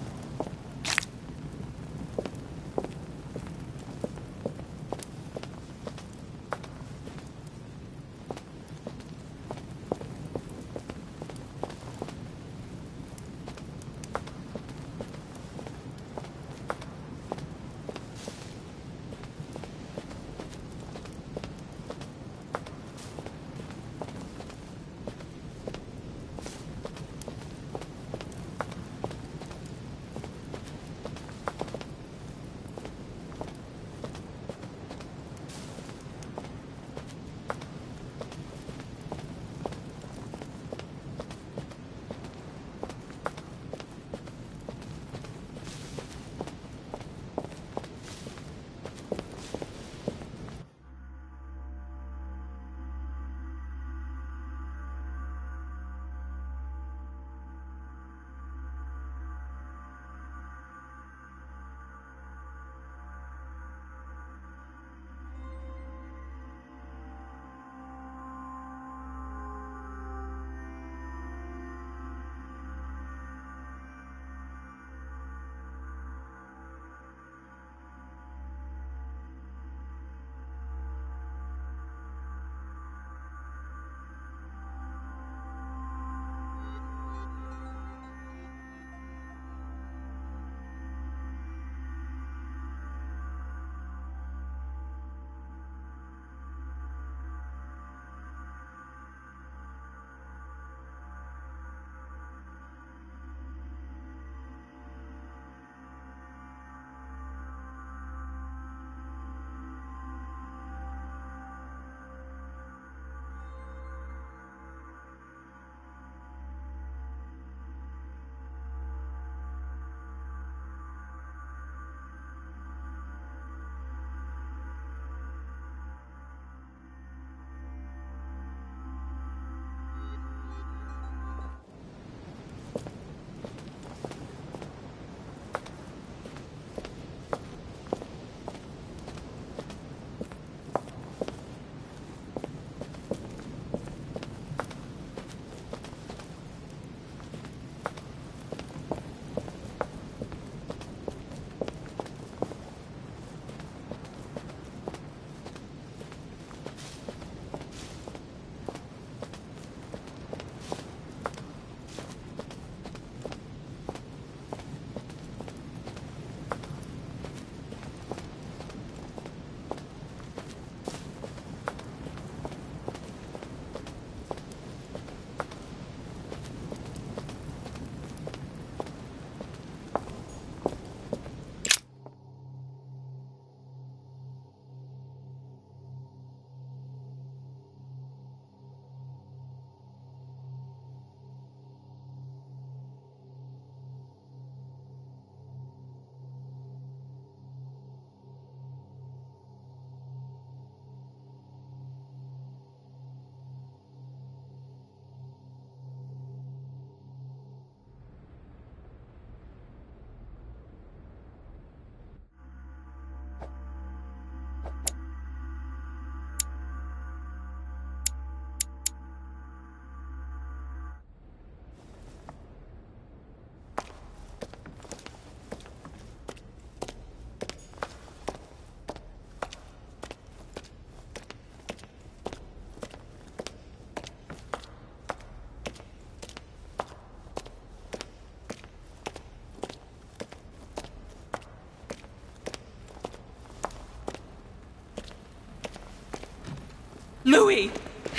Louis!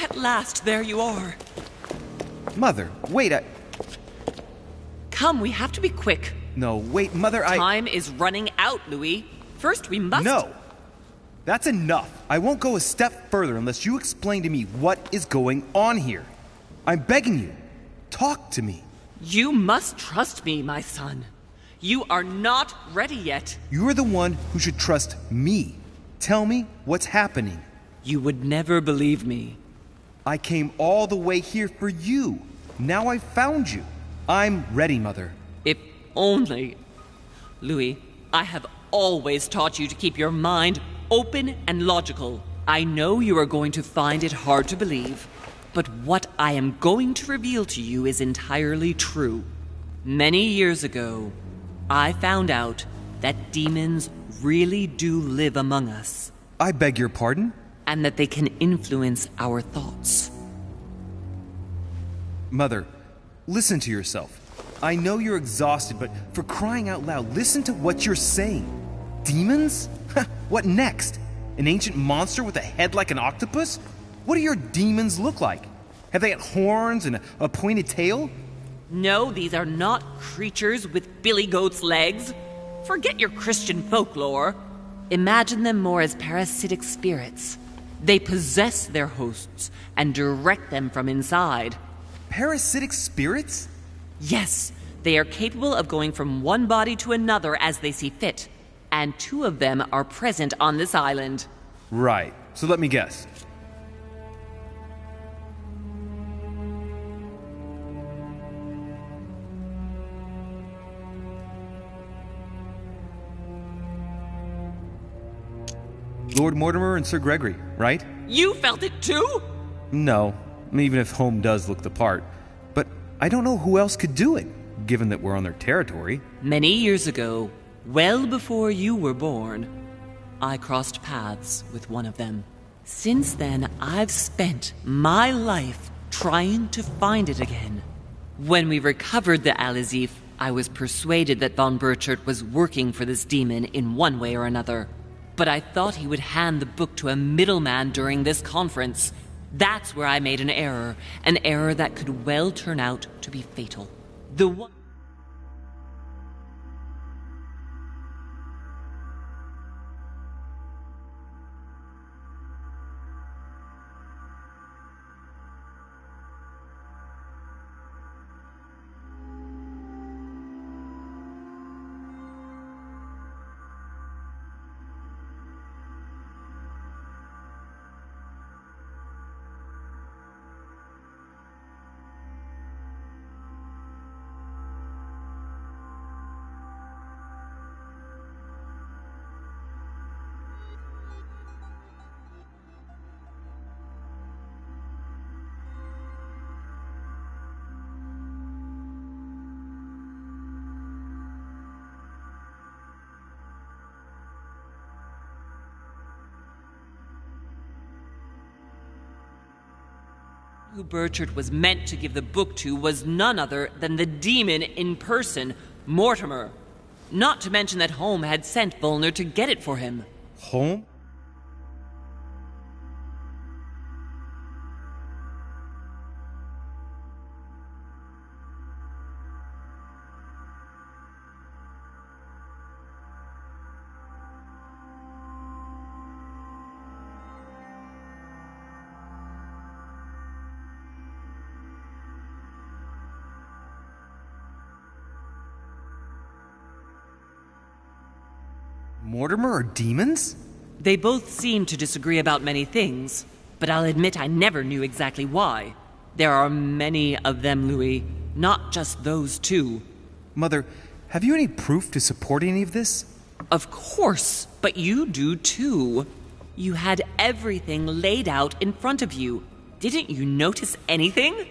At last, there you are. Mother, wait, Come, we have to be quick. No, wait, Mother, Time is running out, Louis. First, we must... No! That's enough. I won't go a step further unless you explain to me what is going on here. I'm begging you. Talk to me. You must trust me, my son. You are not ready yet. You're the one who should trust me. Tell me what's happening. You would never believe me. I came all the way here for you. Now I've found you. I'm ready, Mother. If only... Louis, I have always taught you to keep your mind open and logical. I know you are going to find it hard to believe, But what I am going to reveal to you is entirely true. Many years ago, I found out that demons really do live among us. I beg your pardon? And that they can influence our thoughts. Mother, listen to yourself. I know you're exhausted, but for crying out loud, listen to what you're saying. Demons? What next? An ancient monster with a head like an octopus? What do your demons look like? Have they got horns and a pointed tail? No, these are not creatures with billy goat's legs. Forget your Christian folklore. Imagine them more as parasitic spirits. They possess their hosts and direct them from inside. Parasitic spirits? Yes, they are capable of going from one body to another as they see fit. And 2 of them are present on this island. Right. So let me guess. Lord Mortimer and Sir Gregory, right? You felt it too? No, even if Home does look the part. But I don't know who else could do it, given that we're on their territory. Many years ago, well before you were born, I crossed paths with one of them. Since then, I've spent my life trying to find it again. When we recovered the Alizif, I was persuaded that von Burchard was working for this demon in one way or another. But I thought he would hand the book to a middleman during this conference. That's where I made an error that could well turn out to be fatal. The one... who Burchard was meant to give the book to was none other than the demon in person, Mortimer. Not to mention that Home had sent Volner to get it for him. Home? Mortimer are demons? They both seem to disagree about many things, but I'll admit I never knew exactly why. There are many of them, Louis, not just those 2. Mother, have you any proof to support any of this? Of course, but you do too. You had everything laid out in front of you. Didn't you notice anything?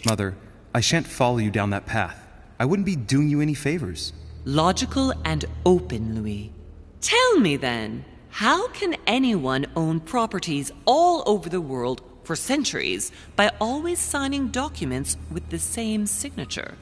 Mother, I shan't follow you down that path. I wouldn't be doing you any favors. Logical and open, Louis. Tell me then, how can anyone own properties all over the world for centuries by always signing documents with the same signature?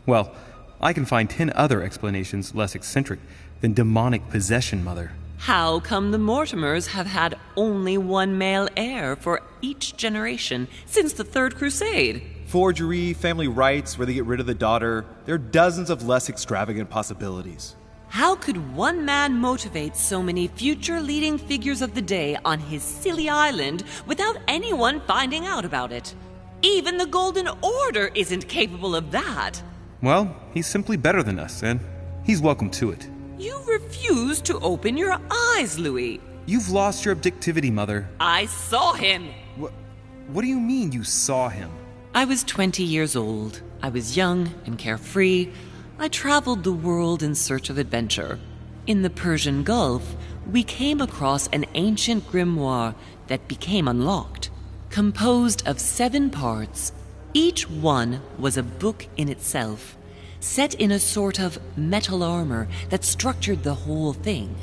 Well, I can find 10 other explanations less eccentric than demonic possession, Mother. How come the Mortimers have had only one male heir for each generation since the Third Crusade? Forgery, family rights, where they get rid of the daughter. There are dozens of less extravagant possibilities. How could one man motivate so many future leading figures of the day on his silly island without anyone finding out about it? Even the Golden Order isn't capable of that. Well, he's simply better than us, and he's welcome to it. You refuse to open your eyes, Louis. You've lost your objectivity, Mother. I saw him. What do you mean you saw him? I was 20 years old. I was young and carefree. I traveled the world in search of adventure. In the Persian Gulf, we came across an ancient grimoire that became unlocked. Composed of 7 parts, each one was a book in itself, set in a sort of metal armor that structured the whole thing.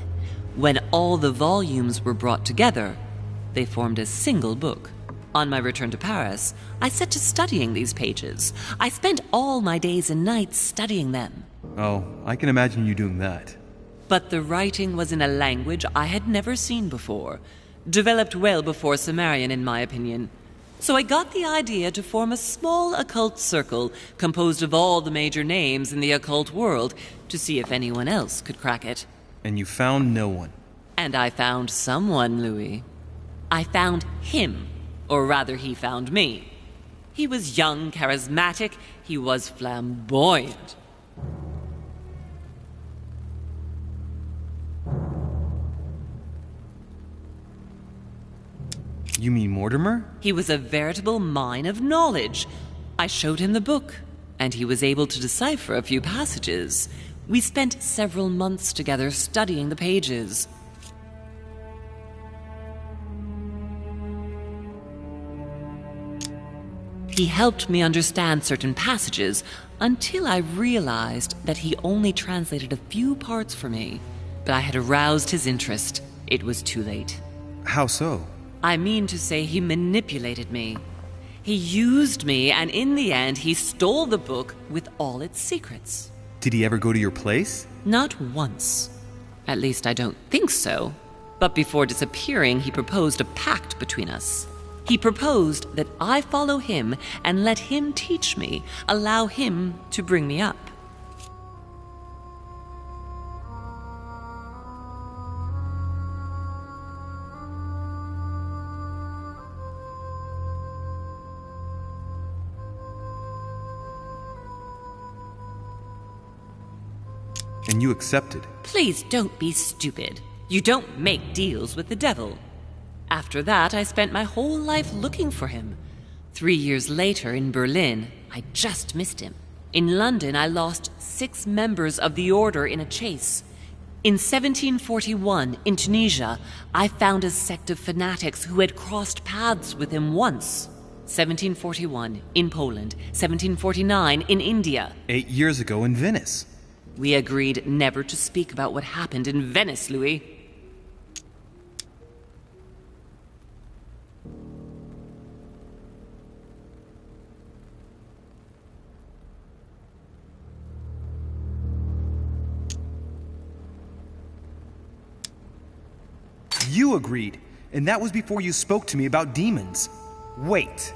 When all the volumes were brought together, they formed a single book. On my return to Paris, I set to studying these pages. I spent all my days and nights studying them. Oh, I can imagine you doing that. But the writing was in a language I had never seen before, developed well before Sumerian, in my opinion. So I got the idea to form a small occult circle composed of all the major names in the occult world to see if anyone else could crack it. And you found no one. And I found someone, Louis. I found him. Or rather, he found me. He was young, charismatic. He was flamboyant. You mean Mortimer? He was a veritable mine of knowledge. I showed him the book, and he was able to decipher a few passages. We spent several months together studying the pages. He helped me understand certain passages until I realized that he only translated a few parts for me. But I had aroused his interest. It was too late. How so? I mean to say he manipulated me. He used me, and in the end, he stole the book with all its secrets. Did he ever go to your place? Not once. At least I don't think so. But before disappearing, he proposed a pact between us. He proposed that I follow him and let him teach me, allow him to bring me up. And you accepted? Please don't be stupid. You don't make deals with the devil. After that, I spent my whole life looking for him. 3 years later, in Berlin, I just missed him. In London, I lost 6 members of the order in a chase. In 1741, in Tunisia, I found a sect of fanatics who had crossed paths with him once. 1741, in Poland. 1749, in India. 8 years ago in Venice. We agreed never to speak about what happened in Venice, Louis. You agreed, and that was before you spoke to me about demons. Wait,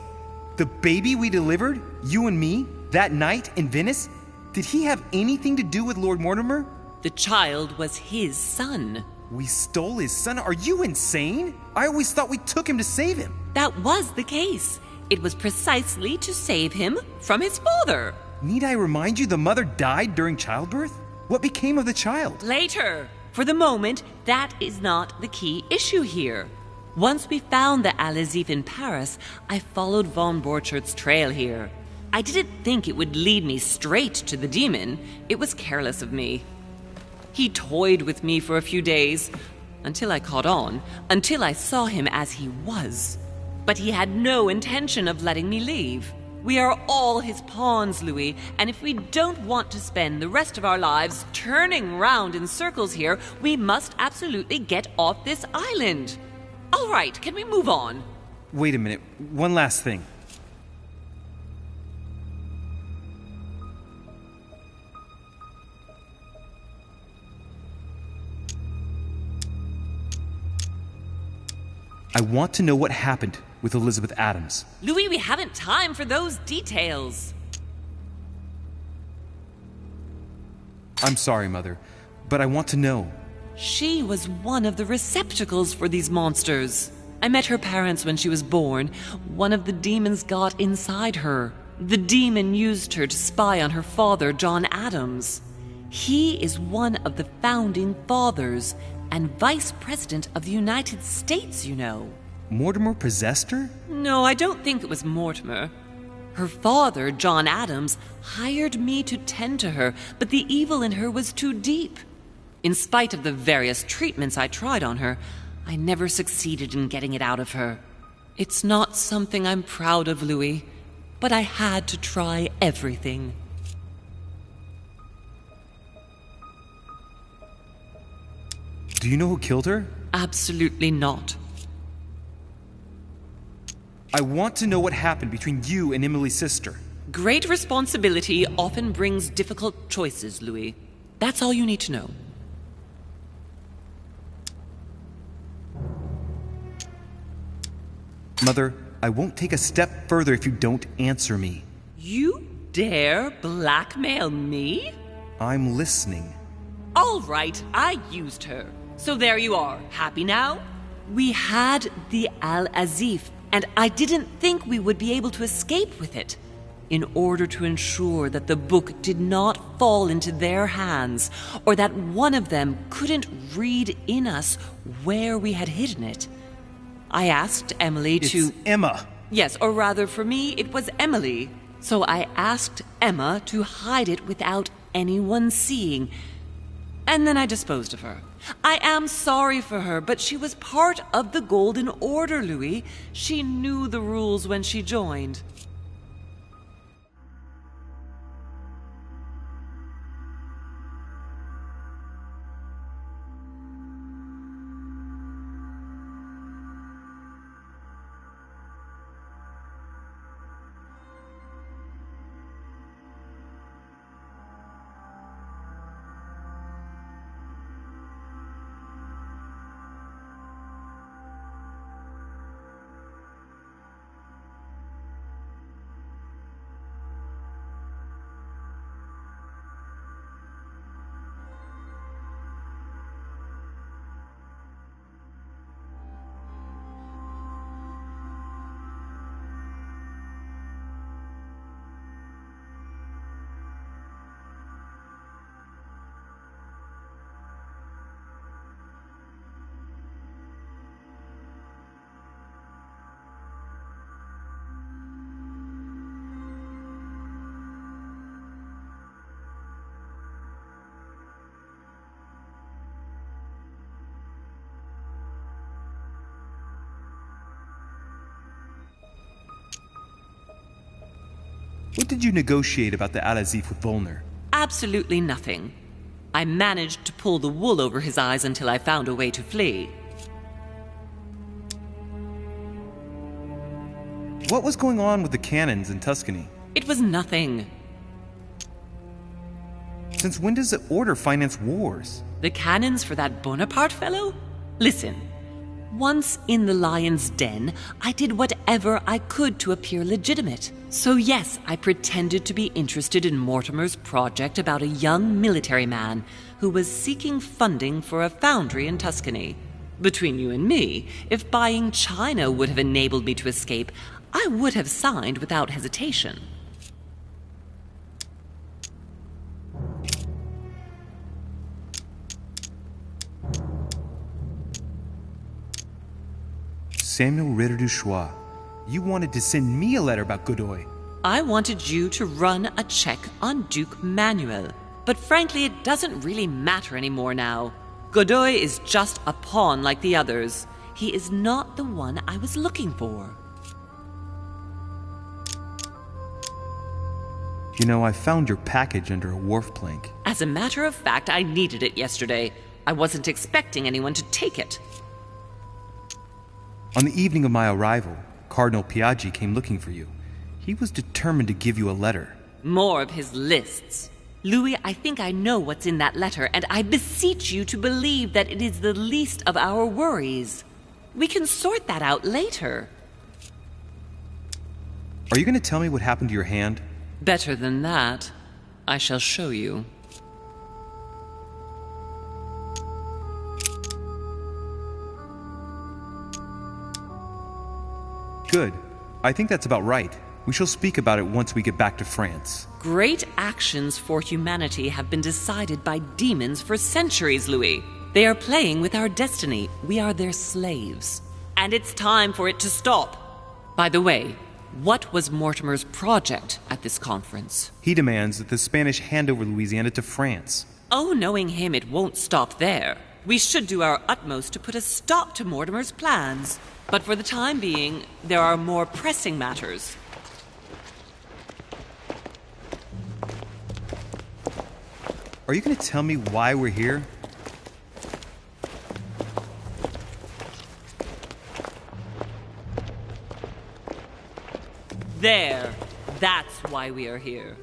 the baby we delivered, you and me, that night in Venice, did he have anything to do with Lord Mortimer? The child was his son. We stole his son? Are you insane? I always thought we took him to save him. That was the case. It was precisely to save him from his father. Need I remind you the mother died during childbirth? What became of the child? Later. For the moment, that is not the key issue here. Once we found the Al-Azif in Paris, I followed von Borchart's trail here. I didn't think it would lead me straight to the demon. It was careless of me. He toyed with me for a few days, until I caught on, until I saw him as he was. But he had no intention of letting me leave. We are all his pawns, Louis, and if we don't want to spend the rest of our lives turning round in circles here, we must absolutely get off this island. All right, can we move on? Wait a minute, one last thing. I want to know what happened with Elizabeth Adams. Louis, we haven't time for those details. I'm sorry, Mother, but I want to know. She was one of the receptacles for these monsters. I met her parents when she was born. One of the demons got inside her. The demon used her to spy on her father, John Adams. He is one of the founding fathers and vice president of the United States, you know. Mortimer possessed her? No, I don't think it was Mortimer. Her father, John Adams, hired me to tend to her, but the evil in her was too deep. In spite of the various treatments I tried on her, I never succeeded in getting it out of her. It's not something I'm proud of, Louis, but I had to try everything. Do you know who killed her? Absolutely not. I want to know what happened between you and Emily's sister. Great responsibility often brings difficult choices, Louis. That's all you need to know. Mother, I won't take a step further if you don't answer me. You dare blackmail me? I'm listening. All right, I used her. So there you are. Happy now? We had the Al-Azif, and I didn't think we would be able to escape with it. In order to ensure that the book did not fall into their hands, or that one of them couldn't read in us where we had hidden it, I asked Emily to... It's Emma. Yes, or rather for me, it was Emily. So I asked Emma to hide it without anyone seeing. And then I disposed of her. I am sorry for her, but she was part of the Golden Order, Louis. She knew the rules when she joined. What did you negotiate about the Al-Azif with Volner? Absolutely nothing. I managed to pull the wool over his eyes until I found a way to flee. What was going on with the cannons in Tuscany? It was nothing. Since when does the Order finance wars? The cannons for that Bonaparte fellow? Listen, once in the lion's den, I did whatever I could to appear legitimate. So yes, I pretended to be interested in Mortimer's project about a young military man who was seeking funding for a foundry in Tuscany. Between you and me, if buying China would have enabled me to escape, I would have signed without hesitation. Samuel Ritter du Choix, you wanted to send me a letter about Godoy. I wanted you to run a check on Duke Manuel. But frankly, it doesn't really matter anymore now. Godoy is just a pawn like the others. He is not the one I was looking for. You know, I found your package under a wharf plank. As a matter of fact, I needed it yesterday. I wasn't expecting anyone to take it. On the evening of my arrival, Cardinal Piaggi came looking for you. He was determined to give you a letter. More of his lists. Louis, I think I know what's in that letter, and I beseech you to believe that it is the least of our worries. We can sort that out later. Are you going to tell me what happened to your hand? Better than that. I shall show you. Good. I think that's about right. We shall speak about it once we get back to France. Great actions for humanity have been decided by demons for centuries, Louis. They are playing with our destiny. We are their slaves. And it's time for it to stop. By the way, what was Mortimer's project at this conference? He demands that the Spanish hand over Louisiana to France. Oh, knowing him, it won't stop there. We should do our utmost to put a stop to Mortimer's plans. But for the time being, there are more pressing matters. Are you going to tell me why we're here? There. That's why we are here.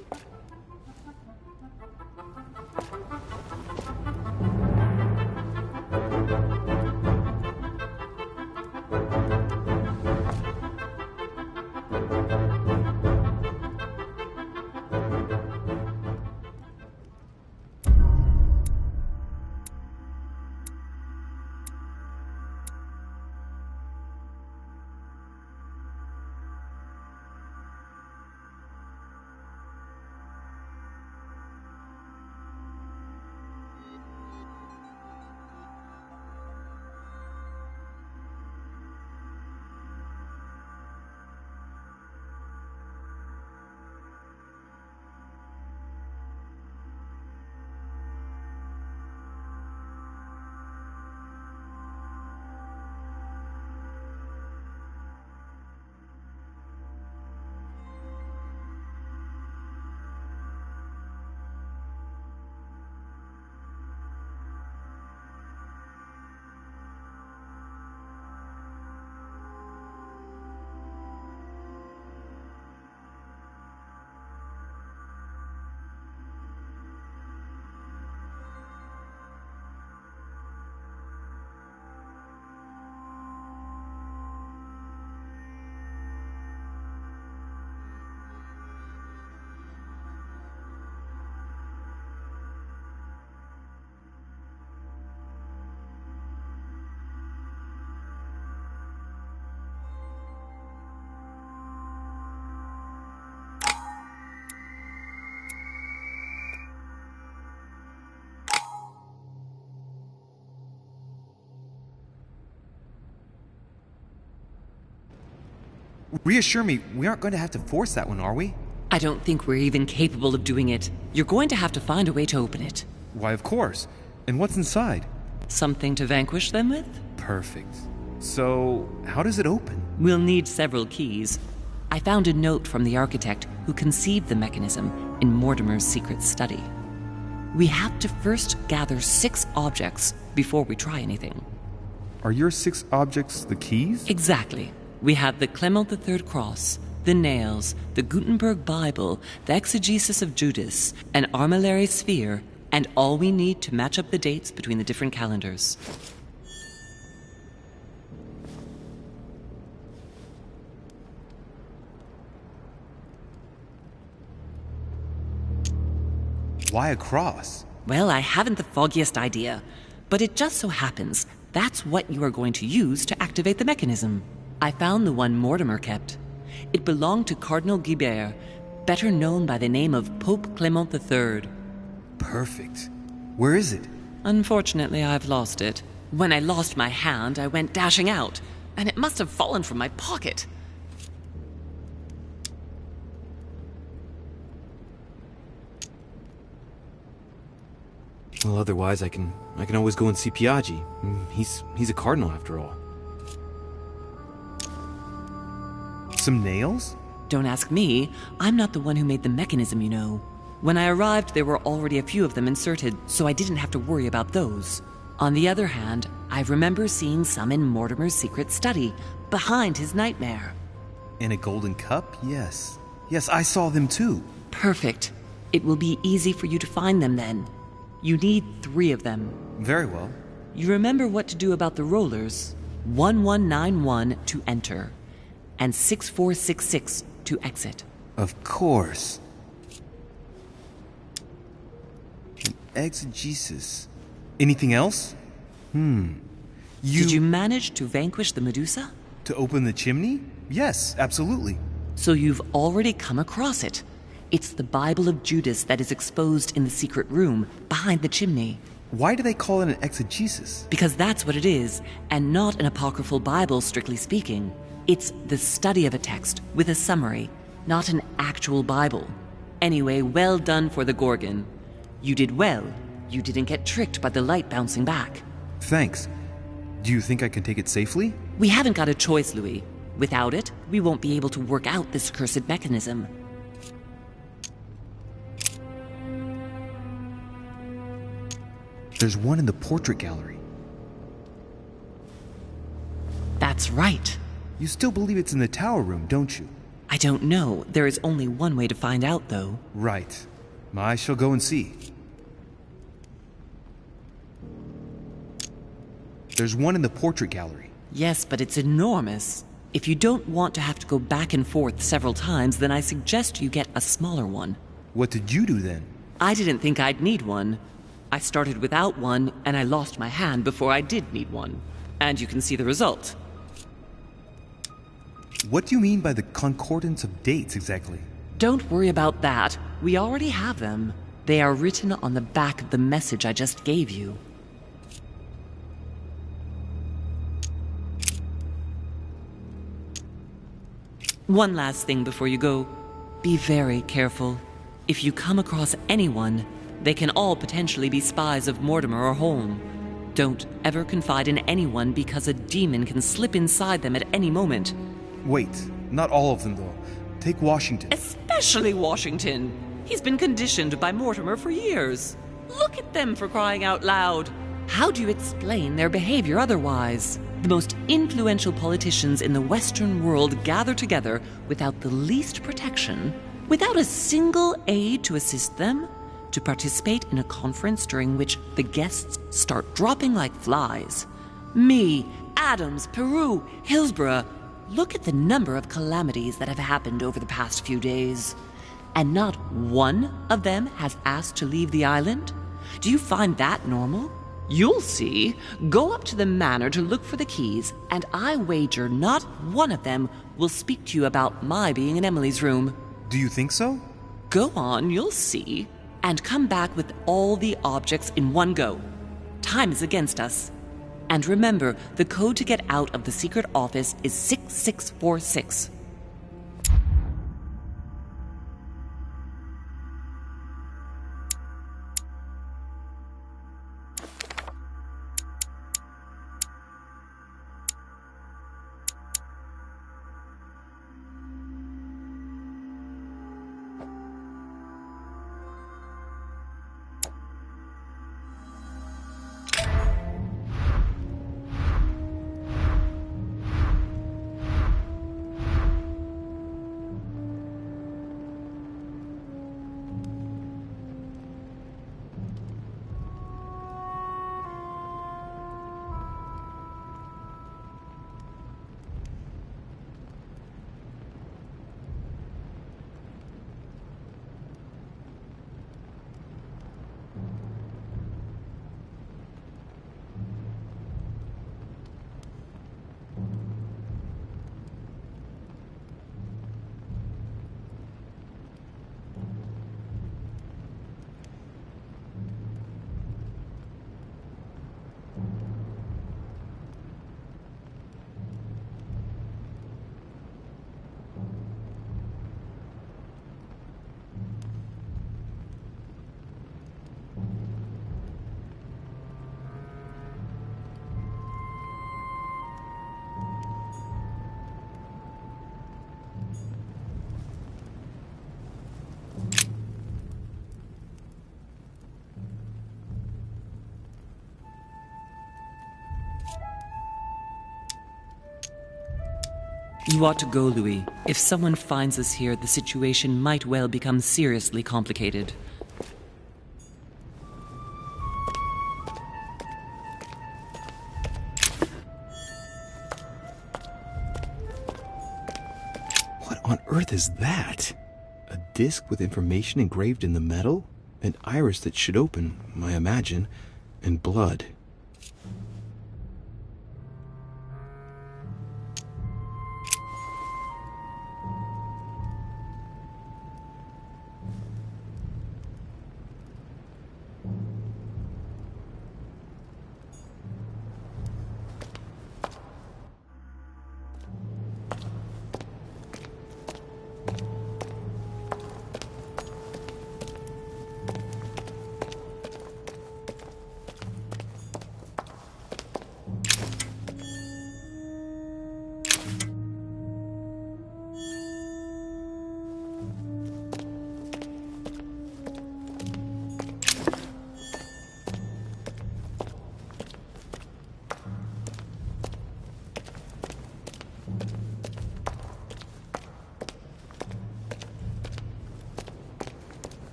Reassure me, we aren't going to have to force that one, are we? I don't think we're even capable of doing it. You're going to have to find a way to open it. Why, of course. And what's inside? Something to vanquish them with? Perfect. So, how does it open? We'll need several keys. I found a note from the architect who conceived the mechanism in Mortimer's secret study. We have to first gather 6 objects before we try anything. Are your 6 objects the keys? Exactly. We have the Clement III cross, the nails, the Gutenberg Bible, the exegesis of Judas, an armillary sphere, and all we need to match up the dates between the different calendars. Why a cross? Well, I haven't the foggiest idea, but it just so happens that's what you are going to use to activate the mechanism. I found the one Mortimer kept. It belonged to Cardinal Guibert, better known by the name of Pope Clement III. Perfect. Where is it? Unfortunately, I've lost it. When I lost my hand, I went dashing out, and it must have fallen from my pocket. Well, otherwise I can always go and see Piaggi. He's a cardinal after all. Some nails? Don't ask me. I'm not the one who made the mechanism, you know. When I arrived, there were already a few of them inserted, so I didn't have to worry about those. On the other hand, I remember seeing some in Mortimer's secret study, behind his nightmare. In a golden cup? Yes. Yes, I saw them too. Perfect. It will be easy for you to find them then. You need 3 of them. Very well. You remember what to do about the rollers. 1191 to enter, and 6466 to exit. Of course. An exegesis. Anything else? Did you manage to vanquish the Medusa? To open the chimney? Yes, absolutely. So you've already come across it. It's the Bible of Judas that is exposed in the secret room behind the chimney. Why do they call it an exegesis? Because that's what it is, and not an apocryphal Bible, strictly speaking. It's the study of a text with a summary, not an actual Bible. Anyway, well done for the Gorgon. You did well. You didn't get tricked by the light bouncing back. Thanks. Do you think I can take it safely? We haven't got a choice, Louis. Without it, we won't be able to work out this cursed mechanism. There's one in the portrait gallery. That's right. You still believe it's in the tower room, don't you? I don't know. There is only one way to find out, though. Right. I shall go and see. There's one in the portrait gallery. Yes, but it's enormous. If you don't want to have to go back and forth several times, then I suggest you get a smaller one. What did you do then? I didn't think I'd need one. I started without one, and I lost my hand before I did need one. And you can see the result. What do you mean by the concordance of dates exactly? Don't worry about that. We already have them. They are written on the back of the message I just gave you. One last thing before you go. Be very careful. If you come across anyone, they can all potentially be spies of Mortimer or Holm. Don't ever confide in anyone because a demon can slip inside them at any moment. Wait, not all of them though. Take Washington. Especially Washington. He's been conditioned by Mortimer for years. Look at them, for crying out loud. How do you explain their behavior otherwise? The most influential politicians in the Western world gather together without the least protection, without a single aid to assist them, to participate in a conference during which the guests start dropping like flies. Me, Adams, Peru, Hillsborough. Look at the number of calamities that have happened over the past few days. And not one of them has asked to leave the island? Do you find that normal? You'll see. Go up to the manor to look for the keys, and I wager not one of them will speak to you about my being in Emily's room. Do you think so? Go on, you'll see. And come back with all the objects in one go. Time is against us. And remember, the code to get out of the secret office is 6646. You ought to go, Louis. If someone finds us here, the situation might well become seriously complicated. What on earth is that? A disc with information engraved in the metal? An iris that should open, I imagine, and blood.